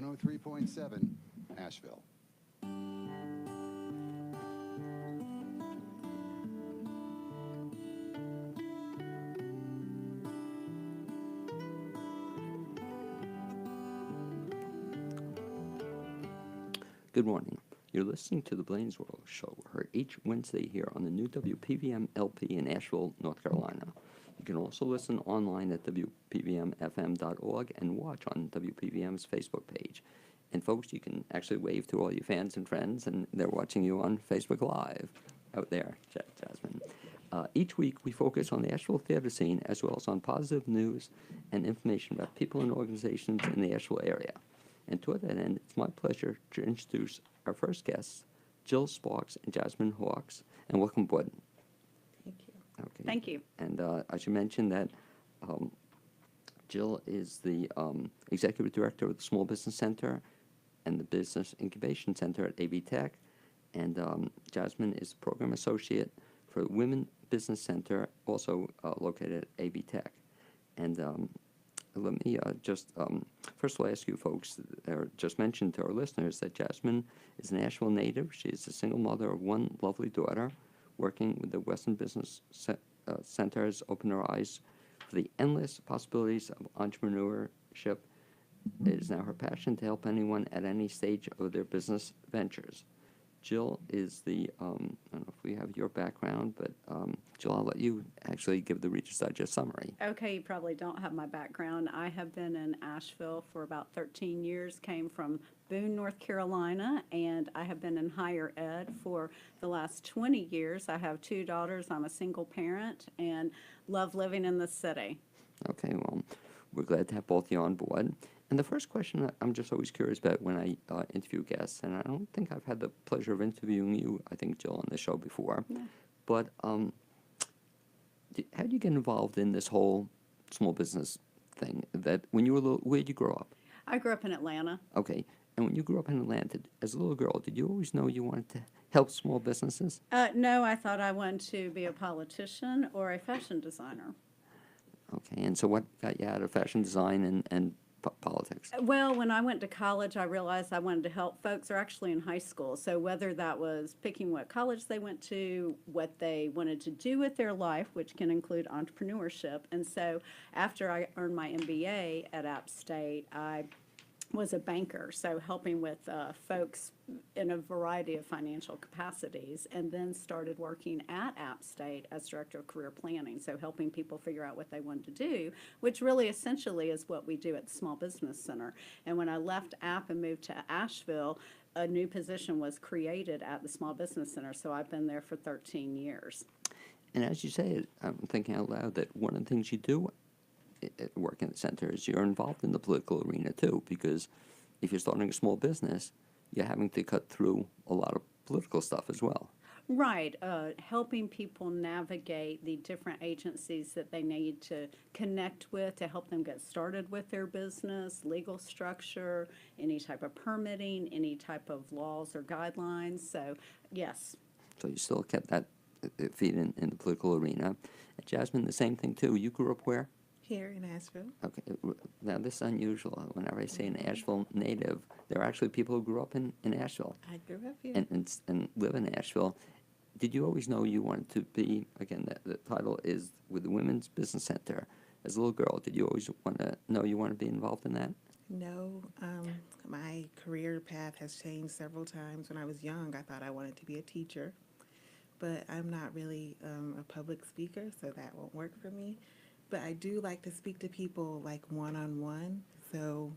103.7 Asheville. Good morning. You're listening to the Blaine's World Show, heard each Wednesday here on the new WPVM LP in Asheville, North Carolina. You can also listen online at WPVMFM.org and watch on WPVM's Facebook page. And folks, you can actually wave to all your fans and friends, and they're watching you on Facebook Live out there, Jasmine. Each week, we focus on the Asheville theater scene as well as on positive news and information about people and organizations in the Asheville area. And toward that end, it's my pleasure to introduce our first guests, Jill Sparks and Jasmine Hawks, and welcome aboard. Thank you. Okay. Thank you. And I should mention that Jill is the Executive Director of the Small Business Center and the Business Incubation Center at AV Tech, and Jasmine is the Program Associate for the Women Business Center, also located at AV Tech. And let me first of all ask you folks, or just mention to our listeners, that Jasmine is an Asheville native. She is a single mother of one lovely daughter, working with the Western Business Center has opened her eyes for the endless possibilities of entrepreneurship. It is now her passion to help anyone at any stage of their business ventures. Jill is the, I don't know if we have your background, but Jill, I'll let you actually give the Reader's Digest summary. Okay, you probably don't have my background. I have been in Asheville for about 13 years, came from Boone, North Carolina, and I have been in higher ed for the last 20 years. I have 2 daughters. I'm a single parent and love living in the city. Okay, well, we're glad to have both of you on board. And the first question I'm just always curious about when I interview guests, and I don't think I've had the pleasure of interviewing you, I think, Jill, on the show before, Yeah. but how do you get involved in this whole small business thing? That when you were little, where did you grow up? I grew up in Atlanta. Okay, and when you grew up in Atlanta, as a little girl, did you always know you wanted to help small businesses? No, I thought I wanted to be a politician or a fashion designer. Okay, and so what got you out of fashion design and politics? Well, when I went to college, I realized I wanted to help folks, or actually in high school. So whether that was picking what college they went to, what they wanted to do with their life, which can include entrepreneurship. And so after I earned my MBA at App State, I was a banker, so helping with folks in a variety of financial capacities, and then started working at App State as Director of Career Planning, so helping people figure out what they wanted to do, which really essentially is what we do at the Small Business Center. And when I left App and moved to Asheville, a new position was created at the Small Business Center, so I've been there for 13 years. And as you say it, I'm thinking out loud that one of the things you do at work in the center is you're involved in the political arena too, because if you're starting a small business, you're having to cut through a lot of political stuff as well. Right, helping people navigate the different agencies that they need to connect with to help them get started with their business, legal structure, any type of permitting, any type of laws or guidelines. So, yes. So you still kept that feet in the political arena. And Jasmine, the same thing too. You grew up where? Here in Asheville. Okay, now this is unusual. Whenever I say an Asheville native, there are actually people who grew up in Asheville. I grew up here. And live in Asheville. Did you always know you wanted to be, again, the title is with the Women's Business Center. As a little girl, did you always want to know you want to be involved in that? No, my career path has changed several times. When I was young, I thought I wanted to be a teacher, but I'm not really a public speaker, so that won't work for me. But I do like to speak to people like one-on-one. So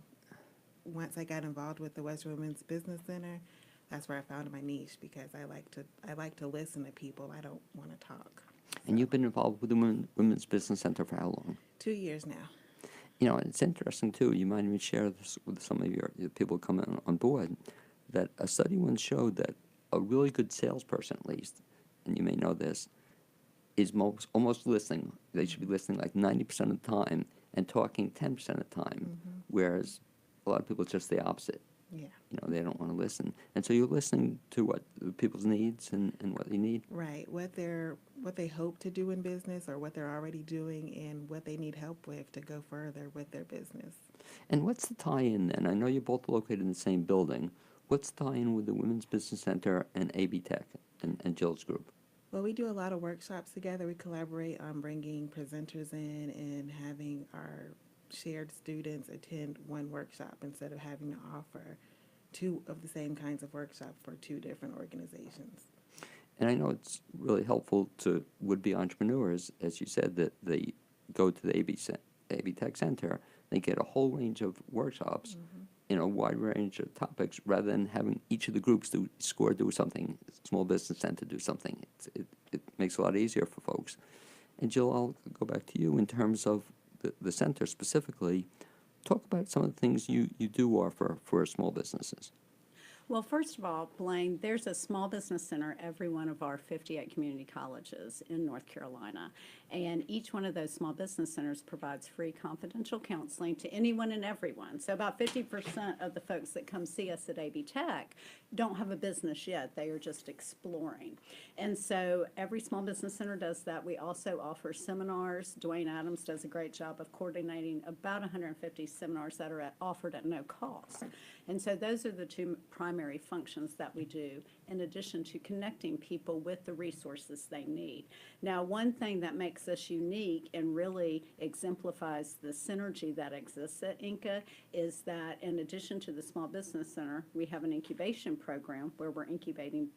once I got involved with the West Women's Business Center, that's where I found my niche, because I like to listen to people. I don't want to talk. And you've been involved with the Women's Business Center for how long? 2 years now. You know, and it's interesting too. You might even share this with some of your people coming on board. That a study once showed that a really good salesperson, at least, and you may know this, is almost listening. They should be listening like 90% of the time and talking 10% of the time, whereas a lot of people, it's just the opposite. Yeah. You know, they don't want to listen. And so you're listening to what people's needs and what they need. Right. What they're what they hope to do in business or what they're already doing and what they need help with to go further with their business. And what's the tie-in then? I know you're both located in the same building. What's the tie-in with the Women's Business Center and AB Tech and Jill's group? Well, we do a lot of workshops together. We collaborate on bringing presenters in and having our shared students attend one workshop instead of having to offer two of the same kinds of workshops for two different organizations. And I know it's really helpful to would-be entrepreneurs, as you said, that they go to the AB Tech Center, they get a whole range of workshops in a wide range of topics rather than having each of the groups do something, small business center do something. It makes it a lot easier for folks. And Jill, I'll go back to you in terms of the center specifically. Talk about some of the things you do offer for small businesses. Well, first of all, Blaine, there's a small business center every one of our 58 community colleges in North Carolina. And each one of those small business centers provides free confidential counseling to anyone and everyone. So about 50% of the folks that come see us at AB Tech don't have a business yet. They are just exploring. And so every small business center does that. We also offer seminars. Dwayne Adams does a great job of coordinating about 150 seminars that are offered at no cost. And so those are the two primary functions that we do, in addition to connecting people with the resources they need. Now, one thing that makes us unique and really exemplifies the synergy that exists at INCA is that in addition to the Small Business Center, we have an incubation program where we're incubating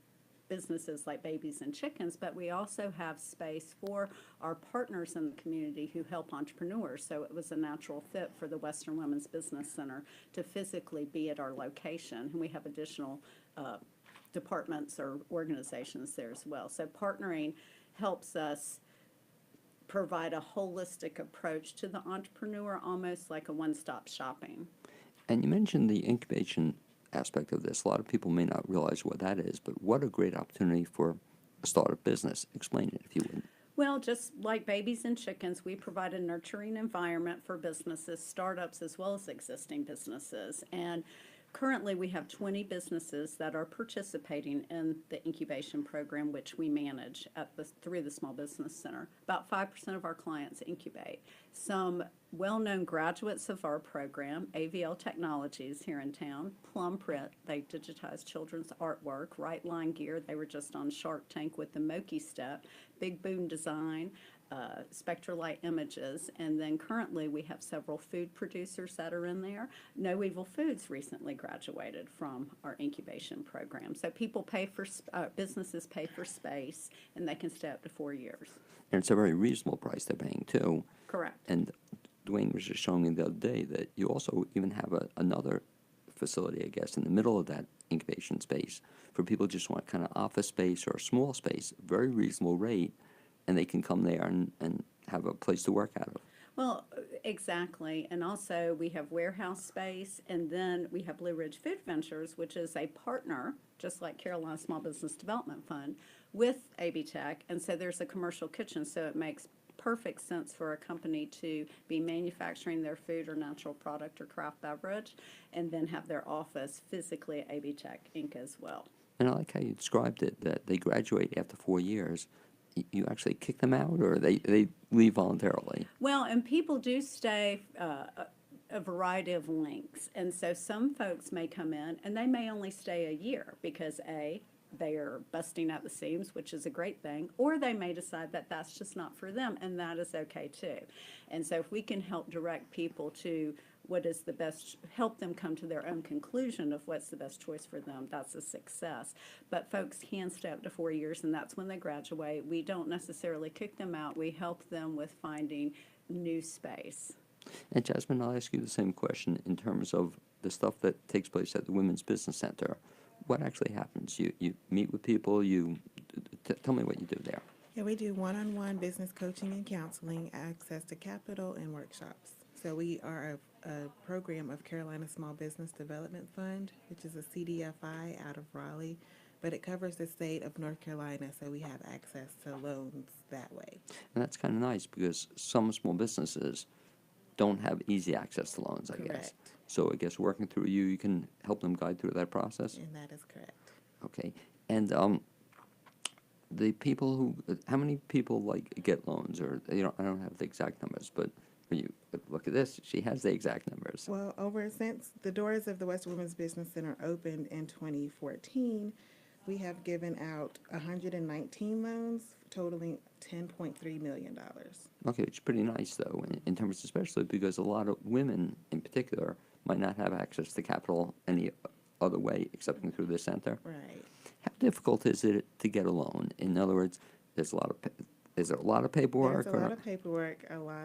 businesses like babies and chickens, but we also have space for our partners in the community who help entrepreneurs. So it was a natural fit for the Western Women's Business Center to physically be at our location. And we have additional departments or organizations there as well. So partnering helps us provide a holistic approach to the entrepreneur, almost like a one-stop shopping. And you mentioned the incubation aspect of this. A lot of people may not realize what that is, but what a great opportunity for a startup business. Explain it, if you would. Well, just like babies and chickens, we provide a nurturing environment for businesses, startups, as well as existing businesses. And currently, we have 20 businesses that are participating in the incubation program, which we manage through the Small Business Center. About 5% of our clients incubate. Some well-known graduates of our program, AVL Technologies here in town, Plum Print, they digitize children's artwork, Right Line Gear, they were just on Shark Tank with the Moki Step, Big Boom Design, Spectralite Images, and then currently we have several food producers that are in there. No Evil Foods recently graduated from our incubation program. So people pay for, businesses pay for space, and they can stay up to 4 years. And it's a very reasonable price they're paying, too. Correct. And Dwayne was just showing me the other day that you also even have another facility, I guess, in the middle of that incubation space for people who just want kind of office space or a small space, very reasonable rate, and they can come there and have a place to work out of. Well, exactly. And also we have warehouse space, and then we have Blue Ridge Food Ventures, which is a partner, just like Carolina Small Business Development Fund, with AB Tech. And so there's a commercial kitchen, so it makes perfect sense for a company to be manufacturing their food or natural product or craft beverage and then have their office physically at AB Tech Inc. as well. And I like how you described it, that they graduate after 4 years. You actually kick them out, or they leave voluntarily? Well, and people do stay a variety of lengths. And so some folks may come in and they may only stay a year because they are busting at the seams, which is a great thing, or they may decide that that's just not for them, and that is okay too. And so if we can help direct people to what is the best, help them come to their own conclusion of what's the best choice for them, that's a success. But folks can stay up to 4 years, and that's when they graduate. We don't necessarily kick them out. We help them with finding new space. And Jasmine, I'll ask you the same question in terms of the stuff that takes place at the Women's Business Center. What actually happens? You meet with people, tell me what you do there. Yeah, we do one-on-one business coaching and counseling, access to capital, and workshops. So we are a program of Carolina Small Business Development Fund, which is a CDFI out of Raleigh, but it covers the state of North Carolina, so we have access to loans that way. And that's kind of nice because some small businesses don't have easy access to loans, I guess. Correct. So I guess working through you can help them guide through that process? And that is correct. Okay. And the people who, how many people like get loans, or I don't have the exact numbers, but when you look at this, she has the exact numbers. Well, since the doors of the West Women's Business Center opened in 2014, we have given out 119 loans totaling $10.3 million. Okay, it's pretty nice though, in terms especially because a lot of women in particular might not have access to capital any other way except through the center. Right. How difficult is it to get a loan? In other words, there's is there a lot of paperwork? There's a lot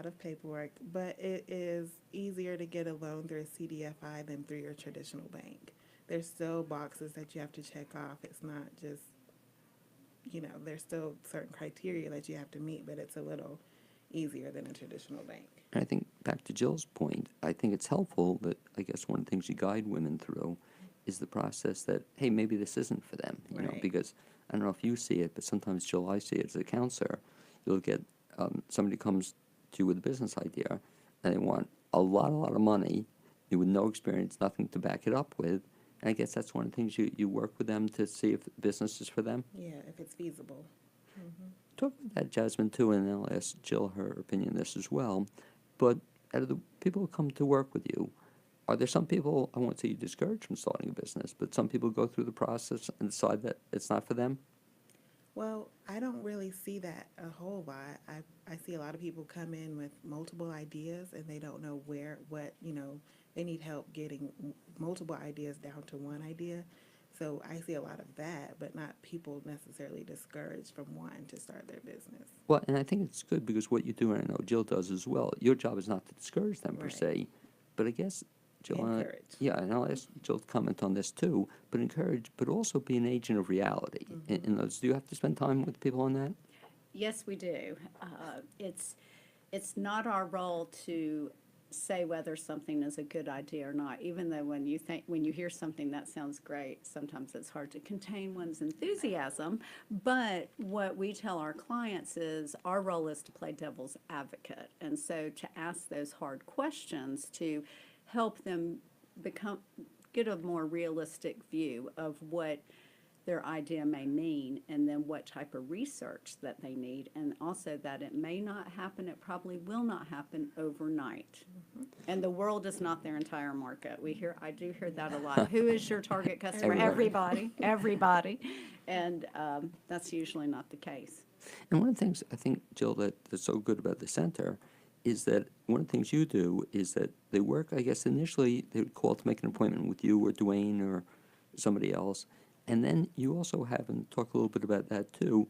of paperwork, but it is easier to get a loan through a CDFI than through your traditional bank. There's still boxes that you have to check off. It's not just, there's still certain criteria that you have to meet, but it's a little easier than a traditional bank. And I think back to Jill's point, I think it's helpful that I guess one of the things you guide women through is the process that, hey, maybe this isn't for them, Right. because I don't know if you see it, but sometimes, Jill, I see it as a counselor. You'll get somebody comes to you with a business idea, and they want a lot of money, with no experience, nothing to back it up with. And I guess that's one of the things you work with them to see if business is for them. Yeah, if it's feasible. Talk about that, Jasmine, too, and then I'll ask Jill her opinion on this as well. But out of the people who come to work with you, are there some people, I won't say you discourage from starting a business, but some people go through the process and decide that it's not for them? Well, I don't really see that a whole lot. I see a lot of people come in with multiple ideas and they don't know they need help getting multiple ideas down to one idea. So I see a lot of that, but not people necessarily discouraged from wanting to start their business. Well, and I think it's good because what you do, and I know Jill does as well, your job is not to discourage them per Right. se, but I guess, Jill, Encourage. yeah, and I'll ask Jill to comment on this too, but encourage, but also be an agent of reality. In those, do you have to spend time with people on that? Yes, we do. It's not our role to say whether something is a good idea or not, even though when you hear something that sounds great, sometimes it's hard to contain one's enthusiasm. But what we tell our clients is our role is to play devil's advocate. And so to ask those hard questions to help them get a more realistic view of what their idea may mean, and then what type of research that they need, and also that it may not happen, it probably will not happen overnight. And the world is not their entire market. I do hear that a lot. Who is your target customer? Everybody. And that's usually not the case. And one of the things I think, Jill, that's so good about the center is that one of the things you do is that they work, I guess initially they would call to make an appointment with you or Dwayne or somebody else. And then you also have, and talk a little bit about that too,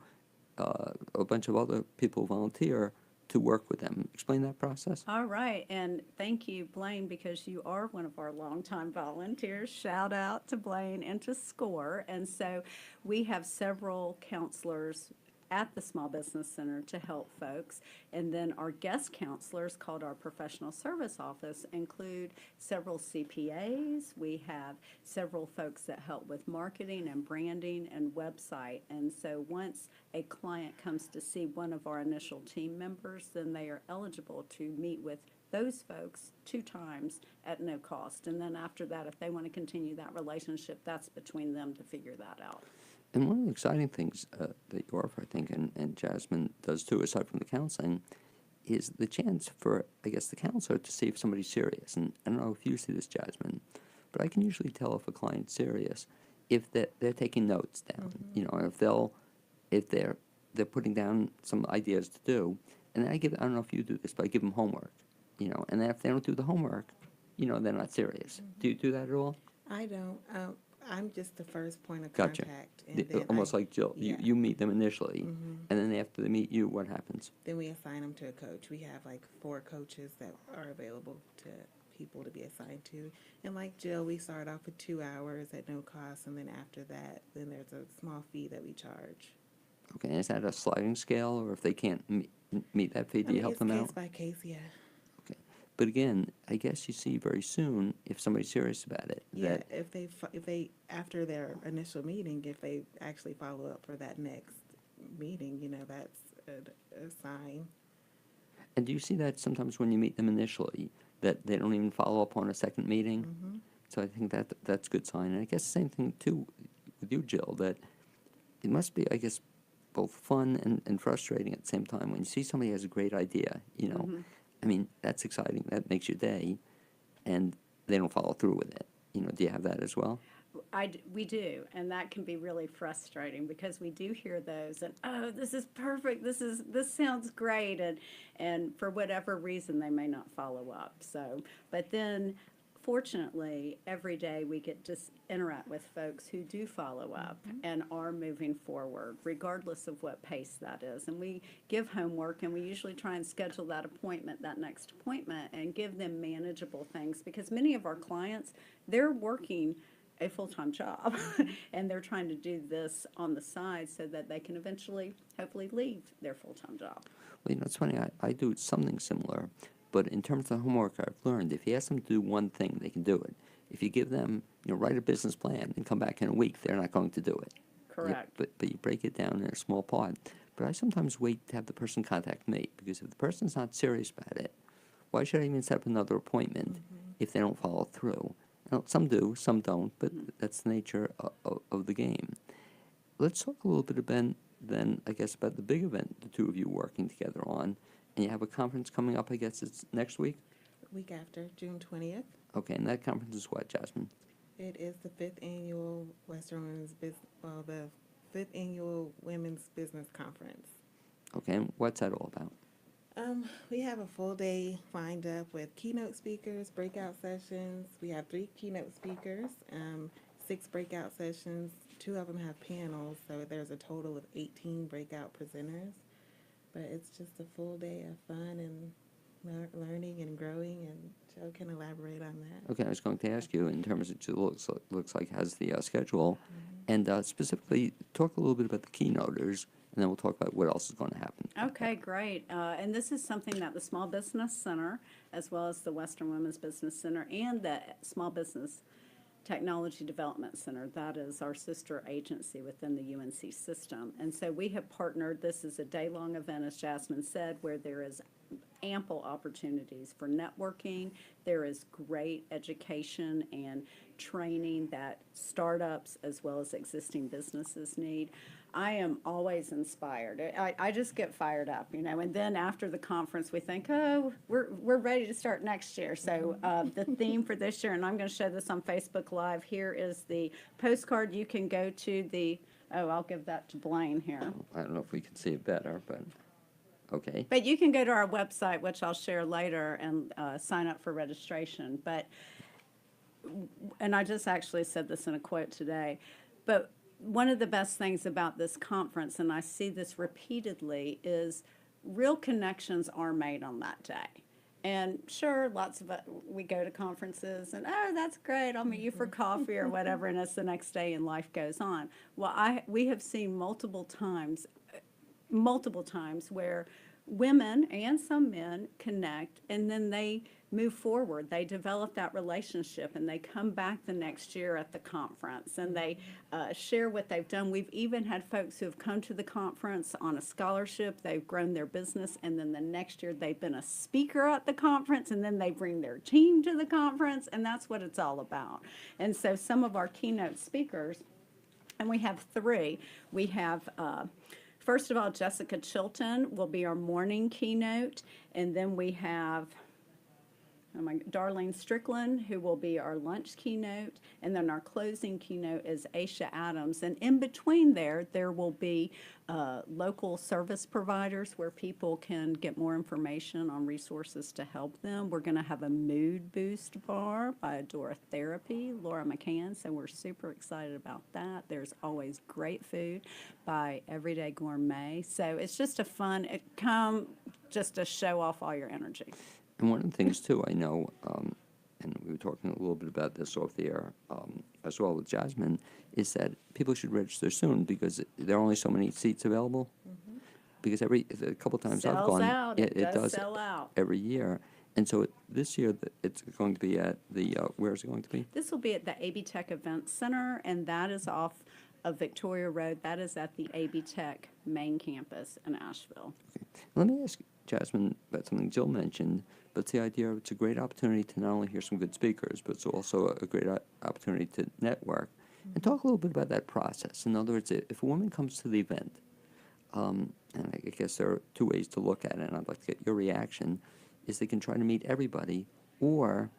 a bunch of other people volunteer to work with them. Explain that process. All right, and thank you, Blaine, because you are one of our longtime volunteers. Shout out to Blaine and to SCORE. And so we have several counselors at the Small Business Center to help folks. And then our guest counselors, called our Professional Service Office, include several CPAs. We have several folks that help with marketing and branding and website. And so once a client comes to see one of our initial team members, then they are eligible to meet with those folks 2 times at no cost. And then after that, if they want to continue that relationship, that's between them to figure that out. And one of the exciting things that you offer, I think, and Jasmine does too, aside from the counseling, is the chance for, I guess, the counselor to see if somebody's serious. And I don't know if you see this, Jasmine, but I can usually tell if a client's serious if they're taking notes down. If they're putting down some ideas to do, and then I don't know if you do this, but I give them homework. And then if they don't do the homework, they're not serious. Do you do that at all? I don't. I'm just the first point of Gotcha. contact. And then Almost like Jill, yeah. you meet them initially, and then after they meet you, what happens? Then we assign them to a coach. We have like 4 coaches that are available to people to be assigned to. And like Jill, we start off with 2 hours at no cost, and then after that, then there's a small fee that we charge. Okay, and is that a sliding scale, or if they can't meet that fee, do you help them out? It's case by case, yeah. Okay, but again, I guess you see very soon if somebody's serious about it. Yeah, that, if they after their initial meeting, if they actually follow up for that next meeting, that's a sign. and do you see that sometimes when you meet them initially, that they don't even follow up on a second meeting? So I think that's a good sign. And I guess the same thing too with you, Jill, that it must be, I guess, both fun and frustrating at the same time. When you see somebody has a great idea, you know, I mean, that's exciting. That makes your day, and they don't follow through with it. You know, do you have that as well? We do, and that can be really frustrating because we do hear those, and oh, this is perfect. This sounds great, and for whatever reason they may not follow up. So, but then, fortunately, every day we get to interact with folks who do follow up and are moving forward, regardless of what pace that is. And we give homework, and we usually try and schedule that appointment, that next appointment, and give them manageable things because many of our clients, they're working a full-time job and they're trying to do this on the side so that they can eventually hopefully leave their full-time job. Well, you know, it's funny. I do something similar, but in terms of homework, I've learned if you ask them to do one thing, they can do it. If you give them, you know, write a business plan and come back in a week, they're not going to do it. Correct. Yeah, but you break it down in a small part. But I sometimes wait to have the person contact me because if the person's not serious about it, why should I even set up another appointment if they don't follow through? Now, some do, some don't, but that's the nature of the game. Let's talk a little bit then, I guess, about the big event the two of you working together on. And you have a conference coming up, I guess it's next week? Week after, June 20th. Okay, and that conference is what, Jasmine? It is the 5th annual the 5th annual Women's Business Conference. Okay, and what's that all about? We have a full day lined up with keynote speakers, breakout sessions. We have 3 keynote speakers, 6 breakout sessions. 2 of them have panels, so there's a total of 18 breakout presenters. But it's just a full day of fun and learning and growing, and Joe can elaborate on that. Okay, I was going to ask you in terms of it looks like has the schedule, and specifically talk a little bit about the keynoters, and then we'll talk about what else is going to happen. Okay, great. And this is something that the Small Business Center, as well as the Western Women's Business Center and the Small Business Technology Development Center, that is our sister agency within the UNC system. And so we have partnered, this is a day-long event, as Jasmine said, where there is ample opportunities for networking. There is great education and training that startups as well as existing businesses need. I am always inspired. I just get fired up, you know, and then after the conference we think, oh, we're ready to start next year. So the theme for this year, and I'm going to show this on Facebook Live, here is the postcard. You can go to the, I'll give that to Blaine here. I don't know if we can see it better, but okay. But you can go to our website, which I'll share later, and sign up for registration. And I just actually said this in a quote today, but one of the best things about this conference, and I see this repeatedly, is real connections are made on that day. And sure, lots of we go to conferences and, oh, that's great, I'll meet you for coffee or whatever, and it's the next day and life goes on. Well, we have seen multiple times where women and some men connect, and then they move forward. They develop that relationship, and they come back the next year at the conference, and they share what they've done. We've even had folks who have come to the conference on a scholarship. They've grown their business, and then the next year they've been a speaker at the conference, and then they bring their team to the conference, and that's what it's all about. And so some of our keynote speakers, and we have 3. We have first of all, Jessica Chilton will be our morning keynote, and then we have Darlene Strickland, who will be our lunch keynote, and then our closing keynote is Aisha Adams. And in between there will be local service providers where people can get more information on resources to help them. We're going to have a mood boost bar by Adora Therapy, Laura McCann, so we're super excited about that. There's always great food by Everyday Gourmet. So it's just a fun, just to show off all your energy. And one of the things, too, I know, and we were talking a little bit about this off the air as well with Jasmine, is that people should register soon because there are only so many seats available. Mm-hmm. Because a couple times I've gone, out. It does sell out every year. And so this year it's going to be at the, where is it going to be? This will be at the AB Tech Event Center, and that is off of Victoria Road. That is at the AB Tech main campus in Asheville. Okay. Let me ask Jasmine about something Jill mentioned, but it's the idea of it's a great opportunity to not only hear some good speakers, but it's also a great opportunity to network. And talk a little bit about that process. In other words, if a woman comes to the event, and I guess there are two ways to look at it, and I'd like to get your reaction, is they can try to meet everybody, or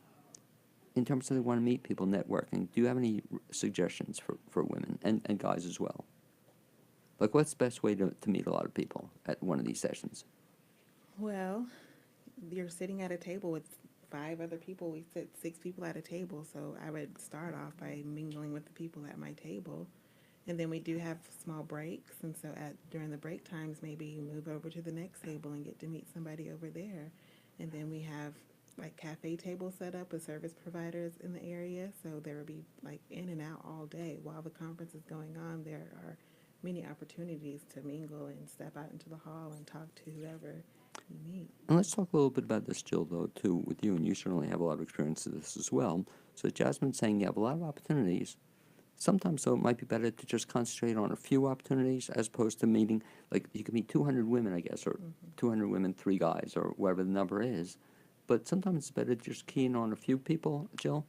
in terms of they want to meet people networking, do you have any suggestions for women and guys as well? Like, what's the best way to meet a lot of people at one of these sessions? Well, you're sitting at a table with 5 other people. We sit 6 people at a table, so I would start off by mingling with the people at my table. And then we do have small breaks, and so during the break times, maybe you move over to the next table and get to meet somebody over there. And then we have like cafe tables set up with service providers in the area, so there will be like in and out all day while the conference is going on. There are many opportunities to mingle and step out into the hall and talk to whoever you meet. And let's talk a little bit about this, Jill, though, too, with you, and you certainly have a lot of experience with this as well. So Jasmine's saying you have a lot of opportunities. Sometimes, though, it might be better to just concentrate on a few opportunities as opposed to meeting, like, you can meet 200 women, I guess, or 200 women, 3 guys, or whatever the number is. But sometimes it's better to just key in on a few people, Jill?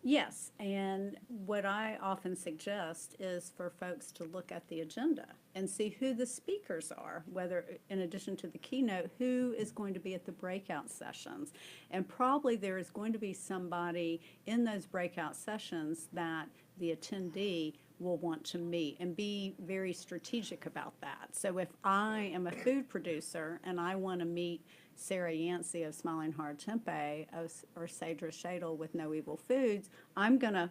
Yes, and what I often suggest is for folks to look at the agenda and see who the speakers are, whether, in addition to the keynote, who is going to be at the breakout sessions. And probably there is going to be somebody in those breakout sessions that the attendee will want to meet, and be very strategic about that. So if I am a food producer and I want to meet Sarah Yancey of Smiling Heart Tempeh or Sadra Shadle with No Evil Foods, I'm going to,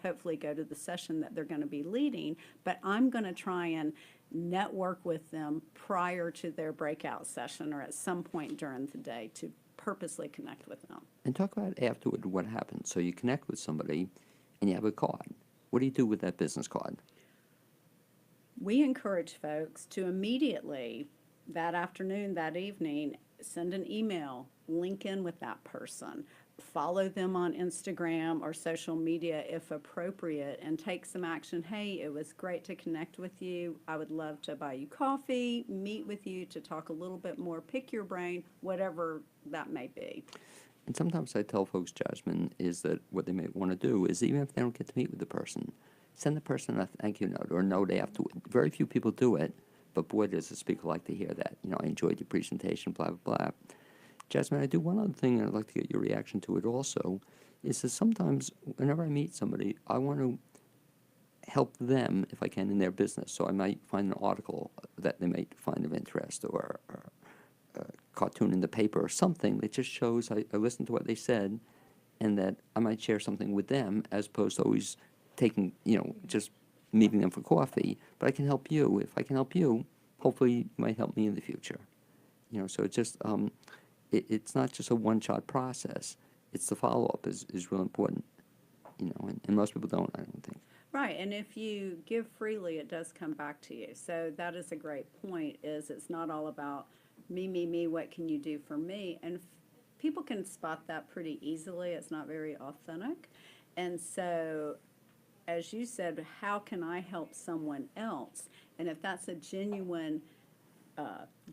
hopefully go to the session that they're going to be leading, but I'm going to try and network with them prior to their breakout session or at some point during the day to purposely connect with them. And talk about afterward what happens. So you connect with somebody and you have a card. What do you do with that business card? We encourage folks to immediately, that afternoon, that evening, send an email, link in with that person, follow them on Instagram or social media if appropriate, and take some action. Hey, it was great to connect with you. I would love to buy you coffee, meet with you to talk a little bit more, pick your brain, whatever that may be. And sometimes I tell folks, Jasmine, is that what they may want to do is, even if they don't get to meet with the person, send the person a thank you note or a note afterward. Very few people do it, but boy, does a speaker like to hear that. You know, I enjoyed your presentation, blah, blah, blah. Jasmine, I do one other thing, and I'd like to get your reaction to it also, is that sometimes whenever I meet somebody, I want to help them, if I can, in their business. So I might find an article that they might find of interest, or a cartoon in the paper, or something that just shows I listened to what they said, and that I might share something with them, as opposed to always taking, just meeting them for coffee. But I can help you. If I can help you, hopefully you might help me in the future. So it's just, it's not just a one-shot process. It's the follow-up is real important, and most people don't, I don't think. Right, and if you give freely, it does come back to you. So that is a great point, is it's not all about me, what can you do for me? And people can spot that pretty easily. It's not very authentic. And so, as you said, how can I help someone else? And if that's a genuine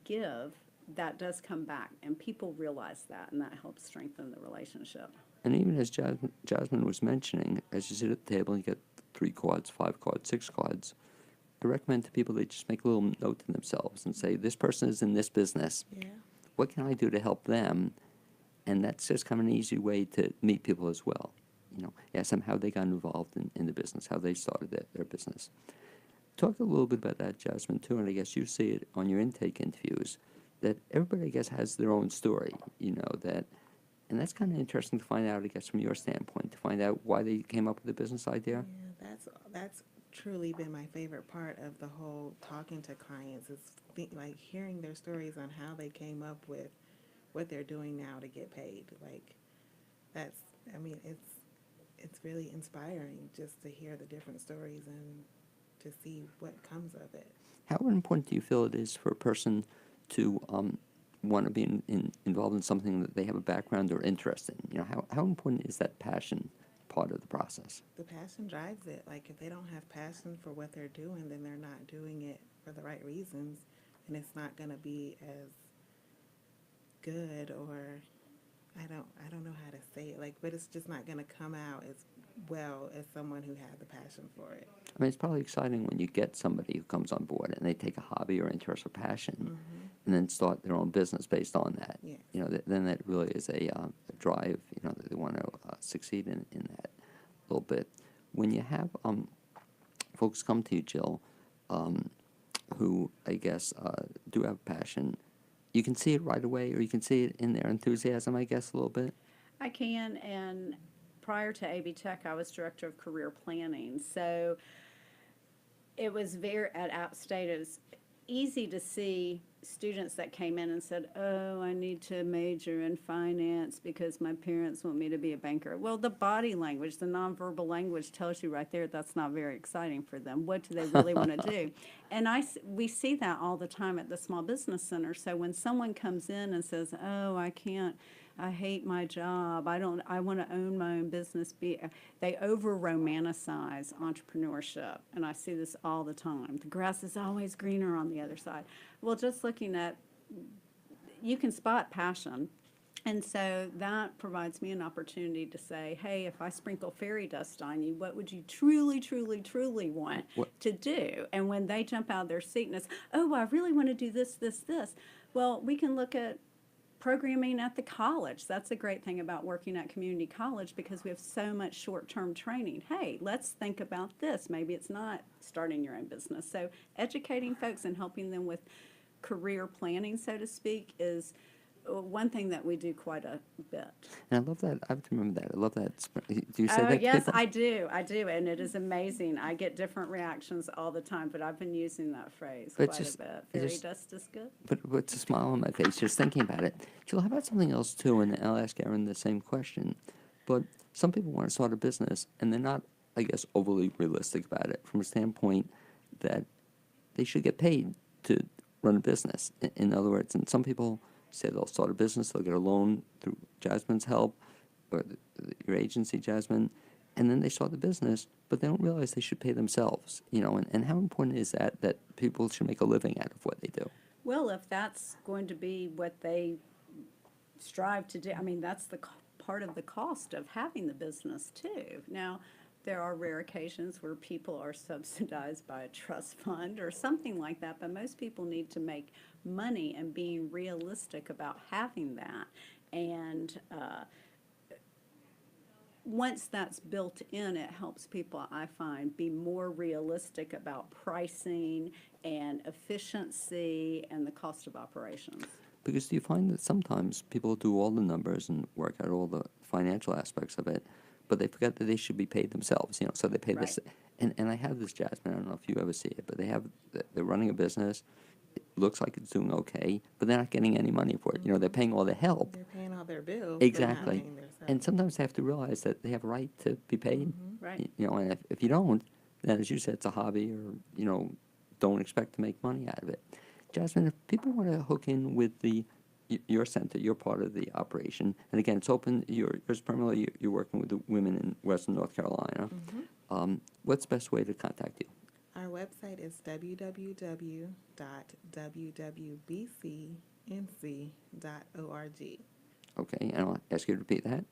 give, that does come back, and people realize that, and that helps strengthen the relationship. And even as Jasmine was mentioning, as you sit at the table, you get 3 cards, 5 cards, 6 cards. I recommend to people they just make a little note to themselves and say, this person is in this business. Yeah. What can I do to help them? And that's just kind of an easy way to meet people as well. Ask them how they got involved in the business, how they started their business. Talk a little bit about that, Jasmine, too, and I guess you see it on your intake interviews, that everybody, I guess, has their own story, and that's kind of interesting to find out, I guess, from your standpoint, to find out why they came up with the business idea. Yeah, that's truly been my favorite part of the whole talking to clients, is like hearing their stories on how they came up with what they're doing now to get paid. Like, it's really inspiring just to hear the different stories and to see what comes of it. How important do you feel it is for a person to want to be involved in something that they have a background or interest in? How important is that passion part of the process? The passion drives it. Like, if they don't have passion for what they're doing, then they're not doing it for the right reasons, and it's not going to be as good, or I don't know how to say it, but it's just not going to come out as well as someone who had the passion for it. I mean, it's probably exciting when you get somebody who comes on board and they take a hobby or interest or passion and then start their own business based on that. Yes. You know, then that really is a drive, you know, that they want to succeed in that a little bit. When you have folks come to you, Jill, who I guess do have passion, you can see it right away, or you can see it in their enthusiasm, I guess, a little bit. I can, and prior to AB Tech, I was director of career planning. So it was at App State, it was easy to see students that came in and said, oh, I need to major in finance because my parents want me to be a banker. Well, the body language, the nonverbal language tells you right there that's not very exciting for them. What do they really want to do? And we see that all the time at the Small Business Center. So when someone comes in and says, oh, I hate my job, I want to own my own business, they over-romanticize entrepreneurship. And I see this all the time. The grass is always greener on the other side. Well, just looking at, you can spot passion. And so that provides me an opportunity to say, hey, if I sprinkle fairy dust on you, what would you truly, truly, truly want to do? And when they jump out of their seat and it's, oh, I really want to do this, this, this. Well, we can look at programming at the college. That's a great thing about working at community college because we have so much short-term training. Hey, let's think about this. Maybe it's not starting your own business. So educating folks and helping them with career planning, so to speak, is one thing that we do quite a bit. And I love that. I have to remember that. I love that. Do you say Oh, that to yes, people? I do, and it is amazing. I get different reactions all the time, but I've been using that phrase But quite just- a bit. it Fairy just- dust is good. But it's a smile on my face just thinking about it. Jill, how about something else too? And I'll ask Aaron the same question. But some people want to start a business, and they're not, I guess, overly realistic about it from a standpoint that they should get paid to run a business. In other words, and some people say they'll start a business, they'll get a loan through Jasmine's help, or your agency, Jasmine, and then they start the business, but they don't realize they should pay themselves, you know, and how important is that people should make a living out of what they do? Well, if that's going to be what they strive to do, I mean, that's the part of the cost of having the business too. Now, there are rare occasions where people are subsidized by a trust fund or something like that, but most people need to make money and being realistic about having that. And once that's built in, it helps people, I find, be more realistic about pricing and efficiency and the cost of operations. Because do you find that sometimes people do all the numbers and work out all the financial aspects of it, but they forget that they should be paid themselves, you know, so they pay this. And I have this, Jasmine, I don't know if you ever see it, but they're running a business. It looks like it's doing okay, but they're not getting any money for it. You know, they're paying all the help. They're paying all their bills. Exactly. But not paying themselves. And sometimes they have to realize that they have a right to be paid. Right. You know, and if you don't, then as you said, it's a hobby or, you know, don't expect to make money out of it. Jasmine, if people want to hook in with your center, your part of the operation, and again, it's open, yours primarily, you're working with the women in Western North Carolina. What's the best way to contact you? Our website is www.wwbcnc.org. Okay, and I'll ask you to repeat that.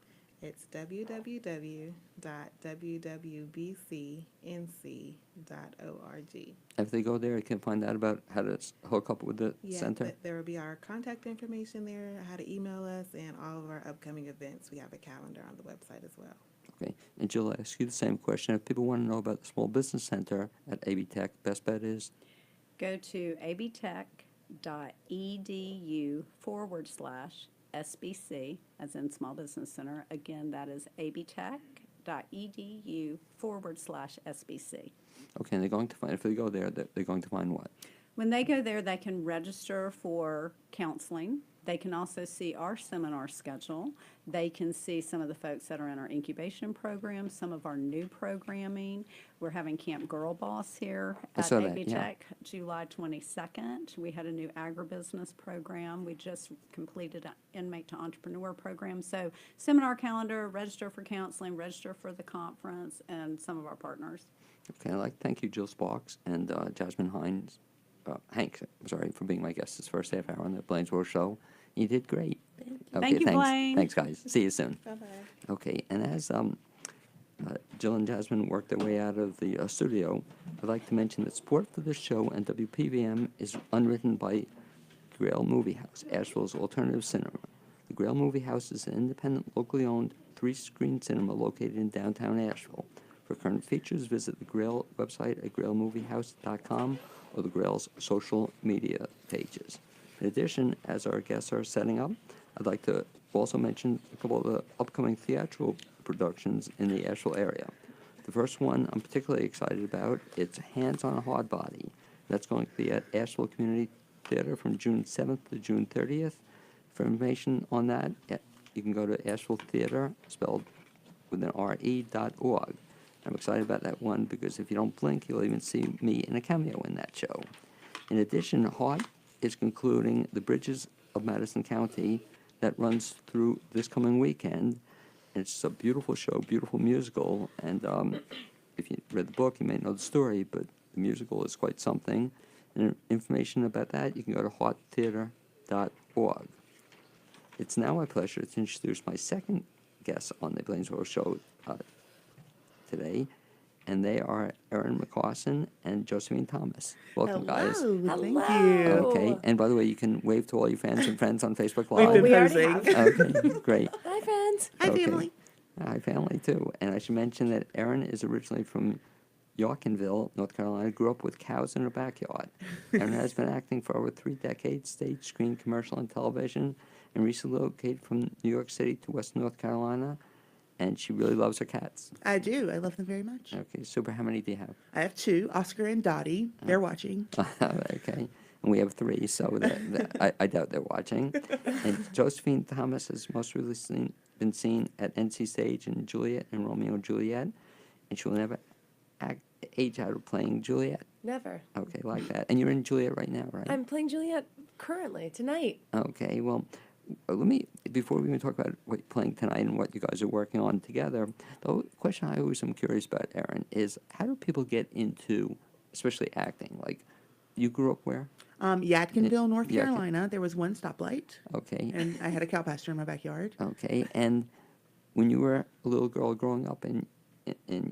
It's www.wwbcnc.org. If they go there, they can find out about how to hook up with the center. There will be our contact information there, how to email us, and all of our upcoming events. We have a calendar on the website as well. Okay, and Jill, I'll ask you the same question. If people want to know about the Small Business Center at AB Tech, best bet is? Go to abtech.edu/SBC, as in Small Business Center. Again, that is abtech.edu/SBC. Okay, and they're going to find, if they go there, they're going to find what? When they go there, they can register for counseling. They can also see our seminar schedule. They can see some of the folks that are in our incubation program, some of our new programming. We're having Camp Girl Boss here I at saw that, AB yeah. Tech, July 22nd. We had a new agribusiness program. We just completed an inmate to entrepreneur program. So seminar calendar, register for counseling, register for the conference, and some of our partners. Okay, I'd like to thank you, Jill Sparks and Jasmine Hanks, I'm sorry, for being my guest this first half hour on the Blaine's World Show. You did great. Okay, Thank you, thanks. Blaine. Thanks, guys. See you soon. Bye-bye. Okay, and as Jill and Jasmine worked their way out of the studio, I'd like to mention that support for this show and WPVM is underwritten by Grail Movie House, Asheville's alternative cinema. The Grail Movie House is an independent, locally owned, three-screen cinema located in downtown Asheville. For current features, visit the Grail website at grailmoviehouse.com or the Grail's social media pages. In addition, as our guests are setting up, I'd like to also mention a couple of the upcoming theatrical productions in the Asheville area. The first one I'm particularly excited about, it's Hands on a Hard Body. That's going to be at Asheville Community Theater from June 7th to June 30th. For information on that, you can go to Asheville Theater, spelled with an RE.org. I'm excited about that one because if you don't blink, you'll even see me in a cameo in that show. In addition, Heart is concluding The Bridges of Madison County that runs through this coming weekend. And it's a beautiful show, beautiful musical, and if you read the book, you may know the story, but the musical is quite something. And information about that, you can go to hearttheater.org. It's now my pleasure to introduce my second guest on the Blainsboro Show today, and they are Erin McCarson and Josephine Thomas. Welcome, guys. Hello. Thank Hello. you. Okay, and by the way, you can wave to all your fans and friends on Facebook We've Live. been we already posing. have. Okay, great. Hi, friends. Hi, Okay. family. Hi, family, too. And I should mention that Erin is originally from Yorkinville, North Carolina, grew up with cows in her backyard. Erin has been acting for over 3 decades, stage, screen, commercial, and television, and recently located from New York City to West North Carolina, and she really loves her cats. I do. I love them very much. Okay, super. How many do you have? I have 2, Oscar and Dottie. They're watching. Okay, and we have 3, so I doubt they're watching. And Josephine Thomas has most recently been seen at NC Stage in Juliet and Romeo and Juliet, and she will never age out of playing Juliet. Never. Okay, like that. And you're in Juliet right now, right? I'm playing Juliet currently, tonight. Okay, well, let me, before we even talk about what you're playing tonight and what you guys are working on together, the question I always am curious about, Erin, is how do people get into, especially acting? Like, you grew up where? Yadkinville, North Yadkin- Carolina. There was one stoplight, Okay, and I had a cow pasture in my backyard. okay, and when you were a little girl growing up in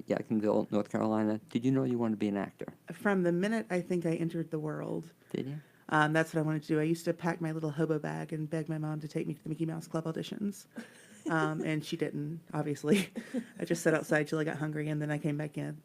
Yadkinville, North Carolina, did you know you wanted to be an actor? From the minute I think I entered the world, Did you? that's what I wanted to do. I used to pack my little hobo bag and beg my mom to take me to the Mickey Mouse Club auditions. And she didn't, obviously. I just sat outside till I got hungry, and then I came back in.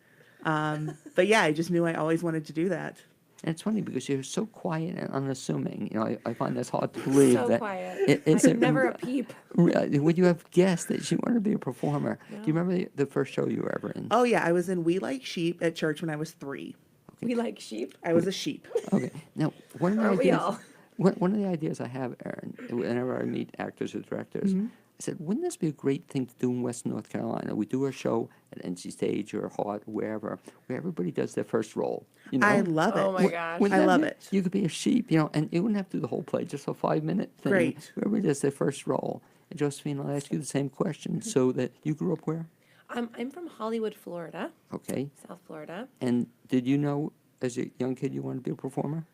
But yeah, I just knew I always wanted to do that. And it's funny because you're so quiet and unassuming. You know, I find this hard to believe So that. quiet. Is it Never a peep. Would you have guessed that she wanted to be a performer? Do you No. remember the first show you were ever in? Oh yeah, I was in We Like Sheep at church when I was 3. We like sheep. I was a sheep. Okay. Now, one of the Aren't we ideas, all? one of the ideas I have, Erin, whenever I meet actors or directors, I said, wouldn't this be a great thing to do in Western North Carolina? We do a show at NC Stage or Hart, wherever, where everybody does their first role. You know? I love it. Oh my gosh. Wouldn't I that love be- it. You could be a sheep, you know, and you wouldn't have to do the whole play, just a 5-minute thing. Great. Where everybody does their first role. And Josephine, I'll ask you the same question. So that you grew up where? I'm from Hollywood, Florida, Okay. South Florida. And did you know as a young kid you wanted to be a performer?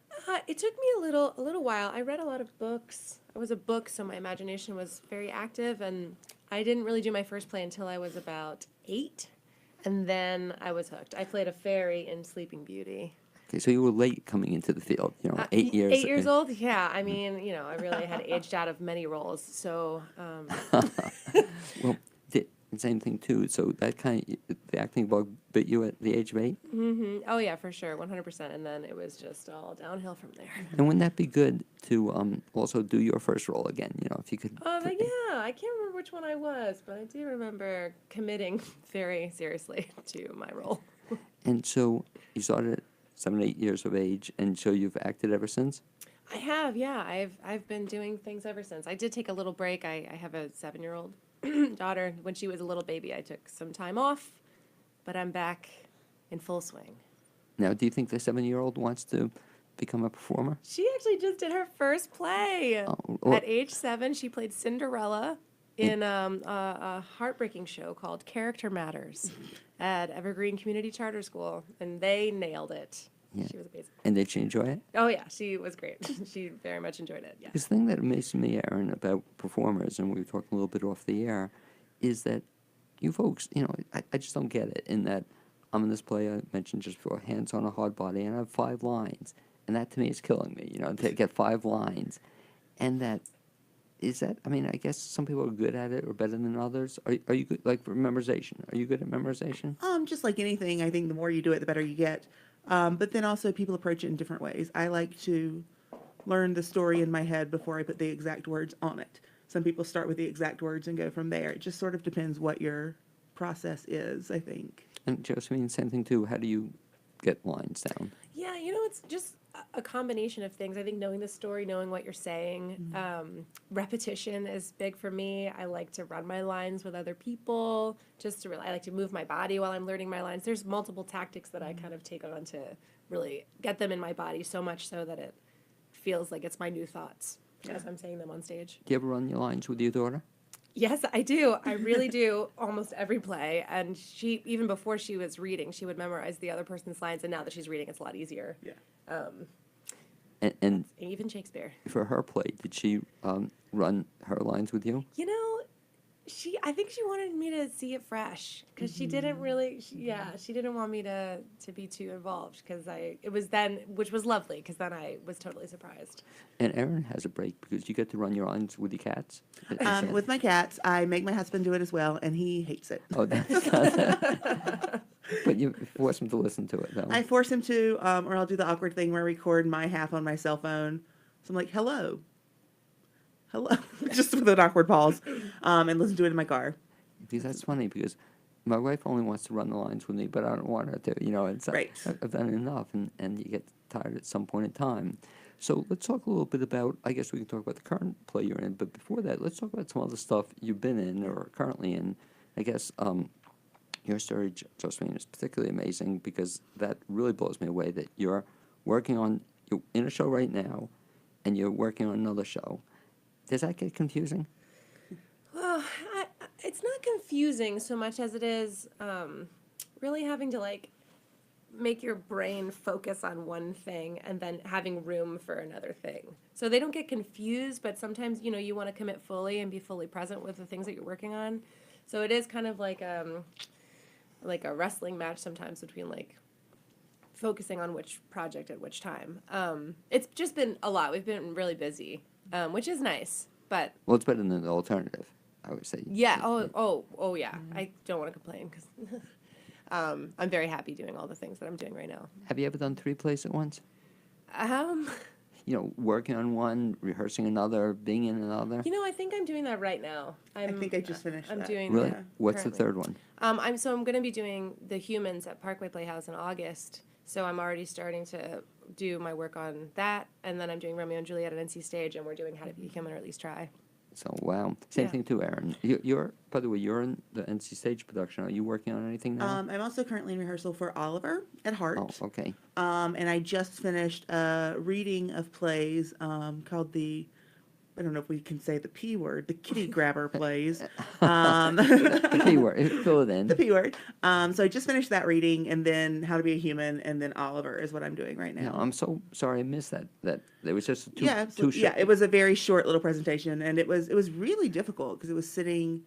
It took me a little while. I read a lot of books. I was a book, so my imagination was very active, and I didn't really do my first play until I was about 8, and then I was hooked. I played a fairy in Sleeping Beauty. Okay, so you were late coming into the field, you know, 8 years. 8 years old? Yeah. I mean, I really had aged out of many roles. So, Well, the same thing too. So that the acting bug bit you at the age of 8? oh yeah, for sure, 100%. And then it was just all downhill from there. And wouldn't that be good to also do your first role again? You know, if you could. But yeah, I can't remember which one I was, but I do remember committing very seriously to my role. And so you started at 7, 8 years of age, and so you've acted ever since? I have, yeah. I've been doing things ever since. I did take a little break. I have a 7-year-old daughter. When she was a little baby, I took some time off, but I'm back in full swing. Now, do you think the 7-year-old wants to become a performer? She actually just did her first play. well- At age 7, she played Cinderella in a heartbreaking show called Character Matters at Evergreen Community Charter School, and they nailed it. Yeah. She was amazing. And did she enjoy it? Oh, yeah, she was great. She very much enjoyed it, yeah. Because the thing that amazes me, Erin, about performers, and we were talking a little bit off the air, is that you folks, I just don't get it in that I'm in this play I mentioned just before, Hands on a Hard Body, and I have 5 lines. And that to me is killing me, to get 5 lines. And I mean, I guess some people are good at it or better than others. Are you good, like, for memorization? Are you good at memorization? Just like anything, I think the more you do it, the better you get. But then also people approach it in different ways. I like to learn the story in my head before I put the exact words on it. Some people start with the exact words and go from there. It just sort of depends what your process is, I think. And Josephine, same thing too. How do you get lines down? Yeah, it's just a combination of things. I think knowing the story, knowing what you're saying, repetition is big for me. I like to run my lines with other people, I like to move my body while I'm learning my lines. There's multiple tactics that I kind of take on to really get them in my body, so much so that it feels like it's my new thoughts as I'm saying them on stage. Do you ever run your lines with your daughter? Yes, I do. I really do almost every play. And she, even before she was reading, she would memorize the other person's lines. And now that she's reading, it's a lot easier. Yeah. And Even Shakespeare. for her play, did she run her lines with you? I think she wanted me to see it fresh because she didn't really, she didn't want me to be too involved because it was then, which was lovely because then I was totally surprised. And Erin has a break because you get to run your lines with your cats. With my cats, I make my husband do it as well, and he hates it. Oh, that's but you force him to listen to it, though. I force him to, or I'll do the awkward thing where I record my half on my cell phone. So I'm like, hello, just with an awkward pause, and listen to it in my car. Because that's funny because my wife only wants to run the lines with me, but I don't want her to. It's Right. I've done enough, and you get tired at some point in time. So let's talk a little bit about. I guess we can talk about the current play you're in, but before that, let's talk about some other stuff you've been in or are currently in. I guess your story, Josephine, is particularly amazing because that really blows me away. That you're in a show right now, and you're working on another show. Does that get confusing? Well, it's not confusing so much as it is really having to make your brain focus on one thing and then having room for another thing. So they don't get confused, but sometimes you want to commit fully and be fully present with the things that you're working on. So it is kind of like a wrestling match sometimes between focusing on which project at which time. It's just been a lot. We've been really busy, which is nice, but Well, it's better than the alternative, I would say. yeah. Oh, yeah. I don't want to complain because I'm very happy doing all the things that I'm doing right now. Have you ever done 3 plays at once? Um, Working on one, rehearsing another, being in another. I think I'm doing that right now. I think I just finished I'm that. doing Really? that What's the currently. third one? I'm going to be doing The Humans at Parkway Playhouse in August. So I'm already starting to do my work on that, and then I'm doing Romeo and Juliet at NC Stage, and we're doing How to Be Human or at least try. So, wow. Same Yeah. thing too, Erin. You're, by the way, you're in the NC Stage production. Are you working on anything now? I'm also currently in rehearsal for Oliver at Hart. Oh, okay. And I just finished a reading of plays called I don't know if we can say the P word, the kitty grabber plays. The P word. Fill it in. The P word. So I just finished that reading, and then How to Be a Human, and then Oliver is what I'm doing right now. No, I'm so sorry I missed that. That there was just two. Yeah, two absolutely. Yeah, shows. it was a very short little presentation, and it was really difficult because it was sitting.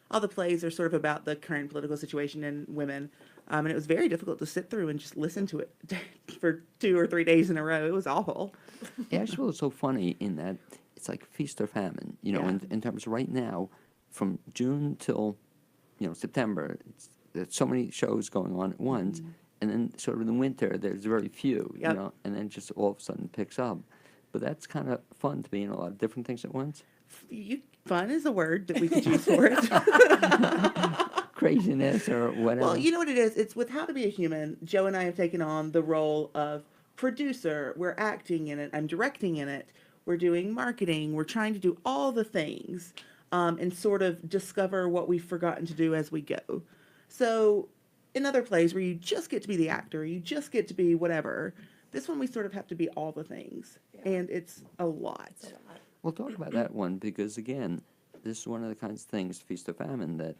All the plays are sort of about the current political situation and women, and it was very difficult to sit through and just listen to it for 2 or 3 days in a row. It was awful. Asheville is so funny in that it's like feast or famine. Yeah. In terms of right now, from June till September, there's so many shows going on at once, and then sort of in the winter there's very few. Yep. And then just all of a sudden picks up. But that's kind of fun to be in a lot of different things at once. Fun is a word that we could use for it. Craziness or whatever. Well, you know what it is? It's with How to Be a Human, Joe and I have taken on the role of producer. We're acting in it. I'm directing in it. We're doing marketing. We're trying to do all the things and sort of discover what we've forgotten to do as we go. So in other plays where you just get to be the actor, you just get to be whatever, this one we sort of have to be all the things. Yeah. And it's a lot. It's a lot. We'll talk about that one because, again, this is one of the kinds of things, feast or famine, that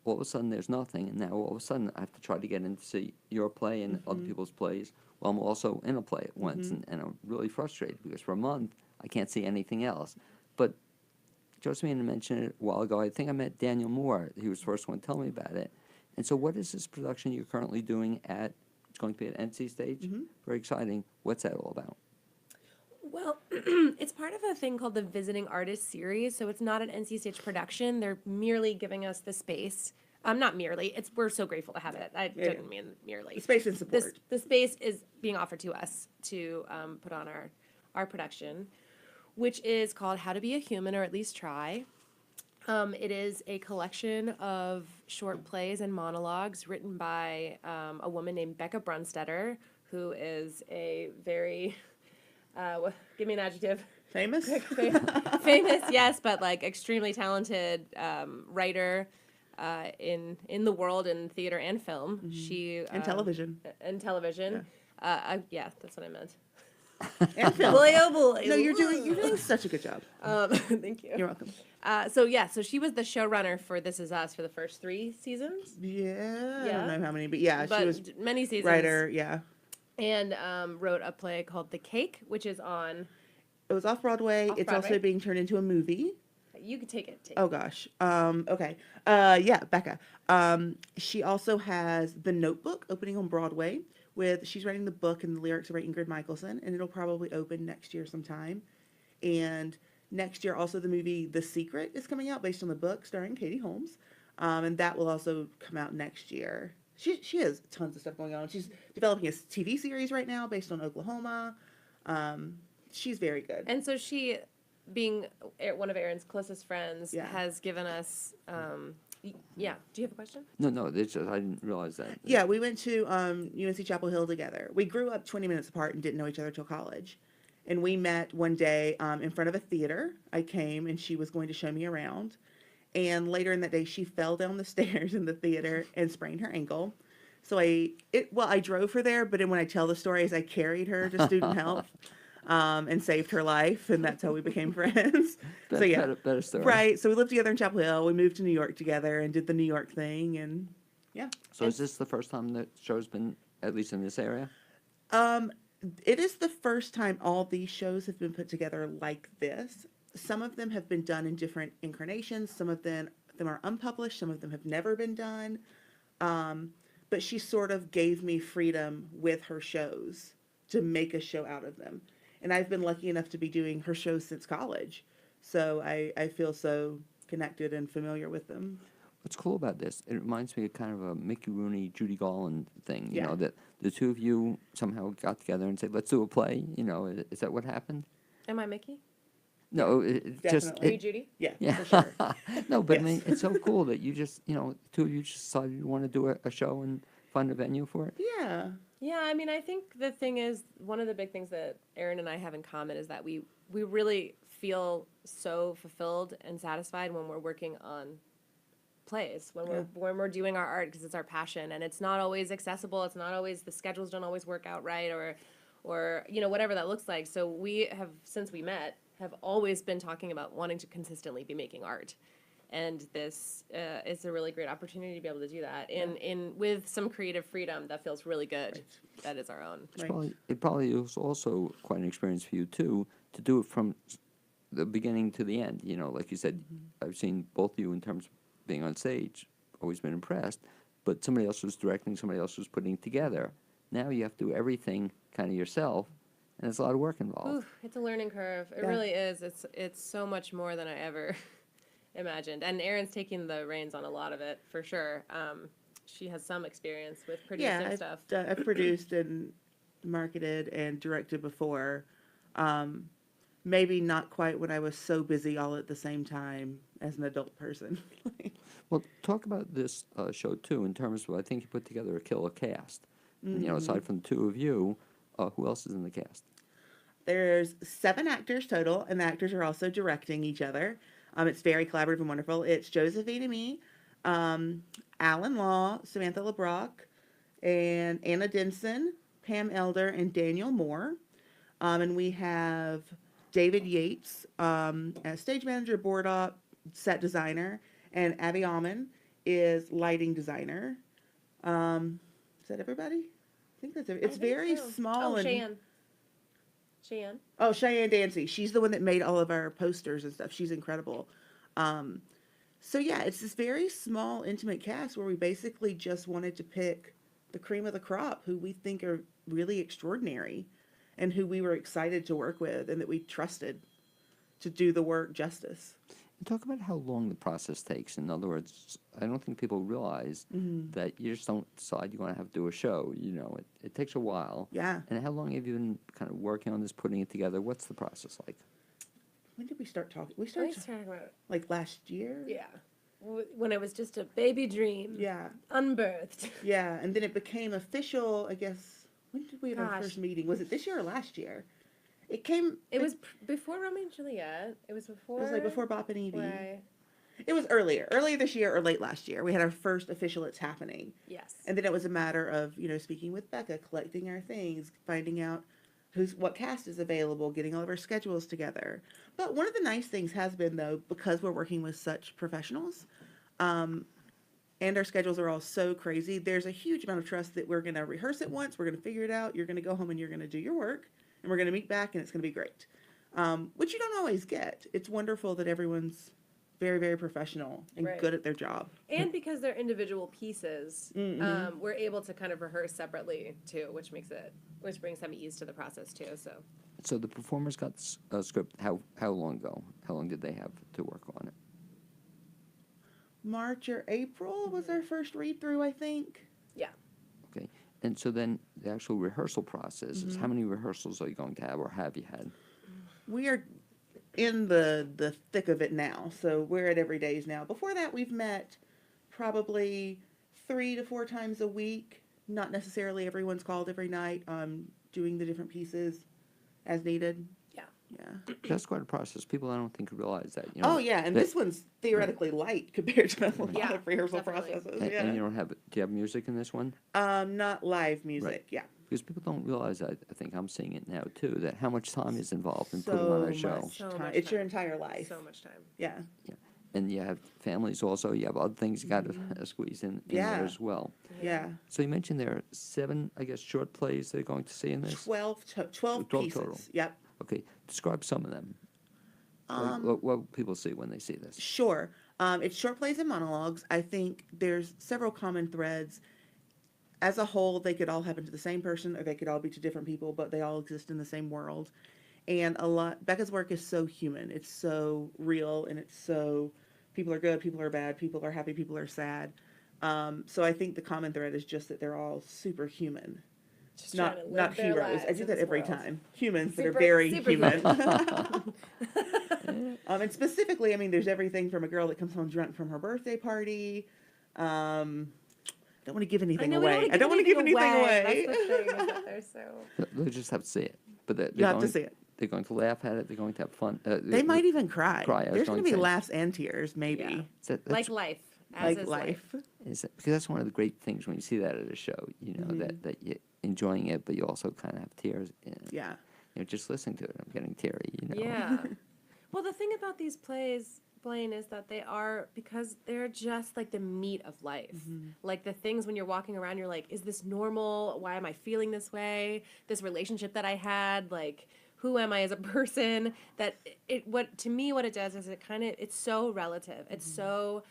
all of a sudden there's nothing, and now all of a sudden I have to try to get in to see your play and other people's plays. Well, I'm also in a play at once, and I'm really frustrated because for a month I can't see anything else. But Josephine mentioned it a while ago. I think I met Daniel Moore. He was the first one to tell me about it. And so what is this production you're currently doing at, it's going to be at NC Stage? Very exciting. What's that all about? Well, it's part of a thing called the Visiting Artist Series, so it's not an NC Stage production. They're merely giving us the space. Not merely. We're so grateful to have it. I didn't mean merely. The space and support. The space is being offered to us to put on our production, which is called How to Be a Human, or at least Try. It is a collection of short plays and monologues written by a woman named Becca Brunstetter, who is a very, give me an adjective. Famous? Famous, yes, but like extremely talented writer in the world in theater and film. She And television. And television. Yeah, that's what I meant. And film. Boy, oh boy. No, you're doing such a good job. Thank you. You're welcome. So she was the showrunner for This Is Us for the first 3 seasons. Yeah, I Yeah. don't know how many, but yeah, But she was many seasons. writer. Yeah, And wrote a play called The Cake, which is on. it was off Broadway. It's also Off-Broadway? being turned into a movie. You could take it. Oh gosh. Okay. Yeah, Becca. She also has The Notebook opening on Broadway. She's writing the book and the lyrics are by Ingrid Michaelson, and it'll probably open next year sometime. And next year, also the movie The Secret is coming out based on the book starring Katie Holmes, and that will also come out next year. She has tons of stuff going on. She's developing a TV series right now based on Oklahoma. She's very good. And so she, being one of Erin's closest friends, Yeah. has given us. Yeah. Do you have a question? No, it's just, I didn't realize that. Yeah, we went to UNC Chapel Hill together. We grew up 20 minutes apart and didn't know each other till college. And we met one day in front of a theater. I came and she was going to show me around. And later in that day, she fell down the stairs in the theater and sprained her ankle. So I drove her there, but then when I tell the stories, I carried her to student health and saved her life, and that's how we became friends. So yeah, better story. right. So we lived together in Chapel Hill. We moved to New York together and did the New York thing, and yeah. So is this the first time the show's been, at least in this area? It is the first time all these shows have been put together like this. Some of them have been done in different incarnations. Some of them are unpublished. Some of them have never been done. But she sort of gave me freedom with her shows to make a show out of them. And I've been lucky enough to be doing her shows since college. So I feel so connected and familiar with them. What's cool about this, it reminds me of kind of a Mickey Rooney, Judy Garland thing, you Yeah. know, that the two of you somehow got together and said, let's do a play, you know, is that what happened? Am I Mickey? No, it just... Definitely. Are you Judy? Yeah, Yeah. for sure. No, but I Yes. mean, it's so cool that you just, you know, two of you just decided you want to do a show and find a venue for it. Yeah. Yeah, I mean, I think the thing is, one of the big things that Erin and I have in common is that we really feel so fulfilled and satisfied when we're working on plays, when we're doing our art, because it's our passion, and it's not always accessible. It's not always, the schedules don't always work out right, or you know, whatever that looks like. So we have, since we met, have always been talking about wanting to consistently be making art. And this is a really great opportunity to be able to do that in with some creative freedom that feels really good. Right. That is our own. Right. It probably was also quite an experience for you, too, to do it from the beginning to the end. You know, like you said, I've seen both of you in terms of being on stage, always been impressed, but somebody else was directing, somebody else was putting together. Now you have to do everything kind of yourself, and there's a lot of work involved. Ooh, it's a learning curve. It Yeah. really is. It's so much more than I ever imagined. And Erin's taking the reins on a lot of it for sure. She has some experience with producing Yeah, stuff. I've produced and marketed and directed before. Maybe not quite when I was so busy all at the same time as an adult person. Well, talk about this show, too, in terms of, I think you put together a killer cast. And, you know, aside from the two of you, who else is in the cast? There's 7 actors total, and the actors are also directing each other. It's very collaborative and wonderful. It's Josephine and me, Alan Law, Samantha LeBrock, and Anna Denson, Pam Elder, and Daniel Moore. And we have David Yates as stage manager, board op, set designer, and Abby Alman is lighting designer. Is that everybody? I think that's it. It's very small. Oh, and Cheyenne. Oh, Cheyenne Dancy. She's the one that made all of our posters and stuff. She's incredible. So yeah, it's this very small, intimate cast where we basically just wanted to pick the cream of the crop who we think are really extraordinary and who we were excited to work with and that we trusted to do the work justice. And talk about how long the process takes. In other words, I don't think people realize that you just don't decide you want to have to do a show. You know, it takes a while. Yeah. And how long have you been kind of working on this, putting it together? What's the process like? When did we start talking? We I started was talking about, like last year. yeah, when it was just a baby dream, Yeah. unbirthed. Yeah. And then it became official, I guess. When did we have our Gosh. first meeting? Was it this year or last year? It came. It was before Romeo and Juliet. It was before. It was like before Bop and Evie. Right. It was earlier this year or late last year. We had our first official It's Happening. Yes. And then it was a matter of, you know, speaking with Becca, collecting our things, finding out what cast is available, getting all of our schedules together. But one of the nice things has been, though, because we're working with such professionals, and our schedules are all so crazy, there's a huge amount of trust that we're going to rehearse it once, we're going to figure it out, you're going to go home and you're going to do your work, and we're going to meet back and it's going to be great. Which you don't always get. It's wonderful that everyone's very, very professional and Right. good at their job. And because they're individual pieces, Mm-hmm. we're able to kind of rehearse separately too, which brings some ease to the process too. So So the performers got a script how long ago? How long did they have to work on it? March or April was our first read through, I think. yeah, Okay. And so then the actual rehearsal process is Mm-hmm. how many rehearsals are you going to have or have you had? We are in the thick of it now, so we're at every days now. Before that, we've met probably 3 to 4 times a week. Not necessarily everyone's called every night. Doing the different pieces as needed. yeah. Yeah. That's quite a process. People I don't think realize that. You know, Oh yeah, and that- this one's theoretically light compared to a lot Yeah, of rehearsal definitely. processes. And, Yeah. and you don't have. Do you have music in this one? Not live music. Right. Yeah. Because people don't realize that. I think I'm seeing it now too. That how much time is involved in putting on a show. much So time. much It's your time. entire life. So much time. Yeah. And you have families also. You have other things you got to squeeze in Yeah. there as well. Yeah. So you mentioned there are 7, I guess, short plays they're going to see in this. 12 12 pieces. total. Yep. Okay, describe some of them. Like, what will people see when they see this? Sure. It's short plays and monologues. I think there's several common threads. As a whole, they could all happen to the same person or they could all be to different people, but they all exist in the same world. And Becca's work is so human. It's so real and it's so, people are good, people are bad, people are happy, people are sad. So I think the common thread is just that they're all super human. Just trying to live Not their heroes. I lives do in that this every world. time. Humans that are Super- very super human. human. And specifically, I mean, there's everything from a girl that comes home drunk from her birthday party. I don't want to give anything away. I don't want to give anything away. That's the thing, is that they're so. They'll just have to see it. But they're You have to going- see it. They're going to laugh at it. They're going to have fun. They might even cry. Cry, I was There's going going to to be say. laughs and tears, maybe. Yeah. That's, Like life. As Like is life. because that's one of the great things when you see that at a show. You know that you're enjoying it, but you also kind of have tears. Yeah. You know, just listening to it, I'm getting teary. You know. Yeah. Well, the thing about these plays, Blaine, is that because they're just like the meat of life. Like the things when you're walking around, you're like, is this normal? Why am I feeling this way? This relationship that I had, like, who am I as a person? That what it does is it's so relative. It's so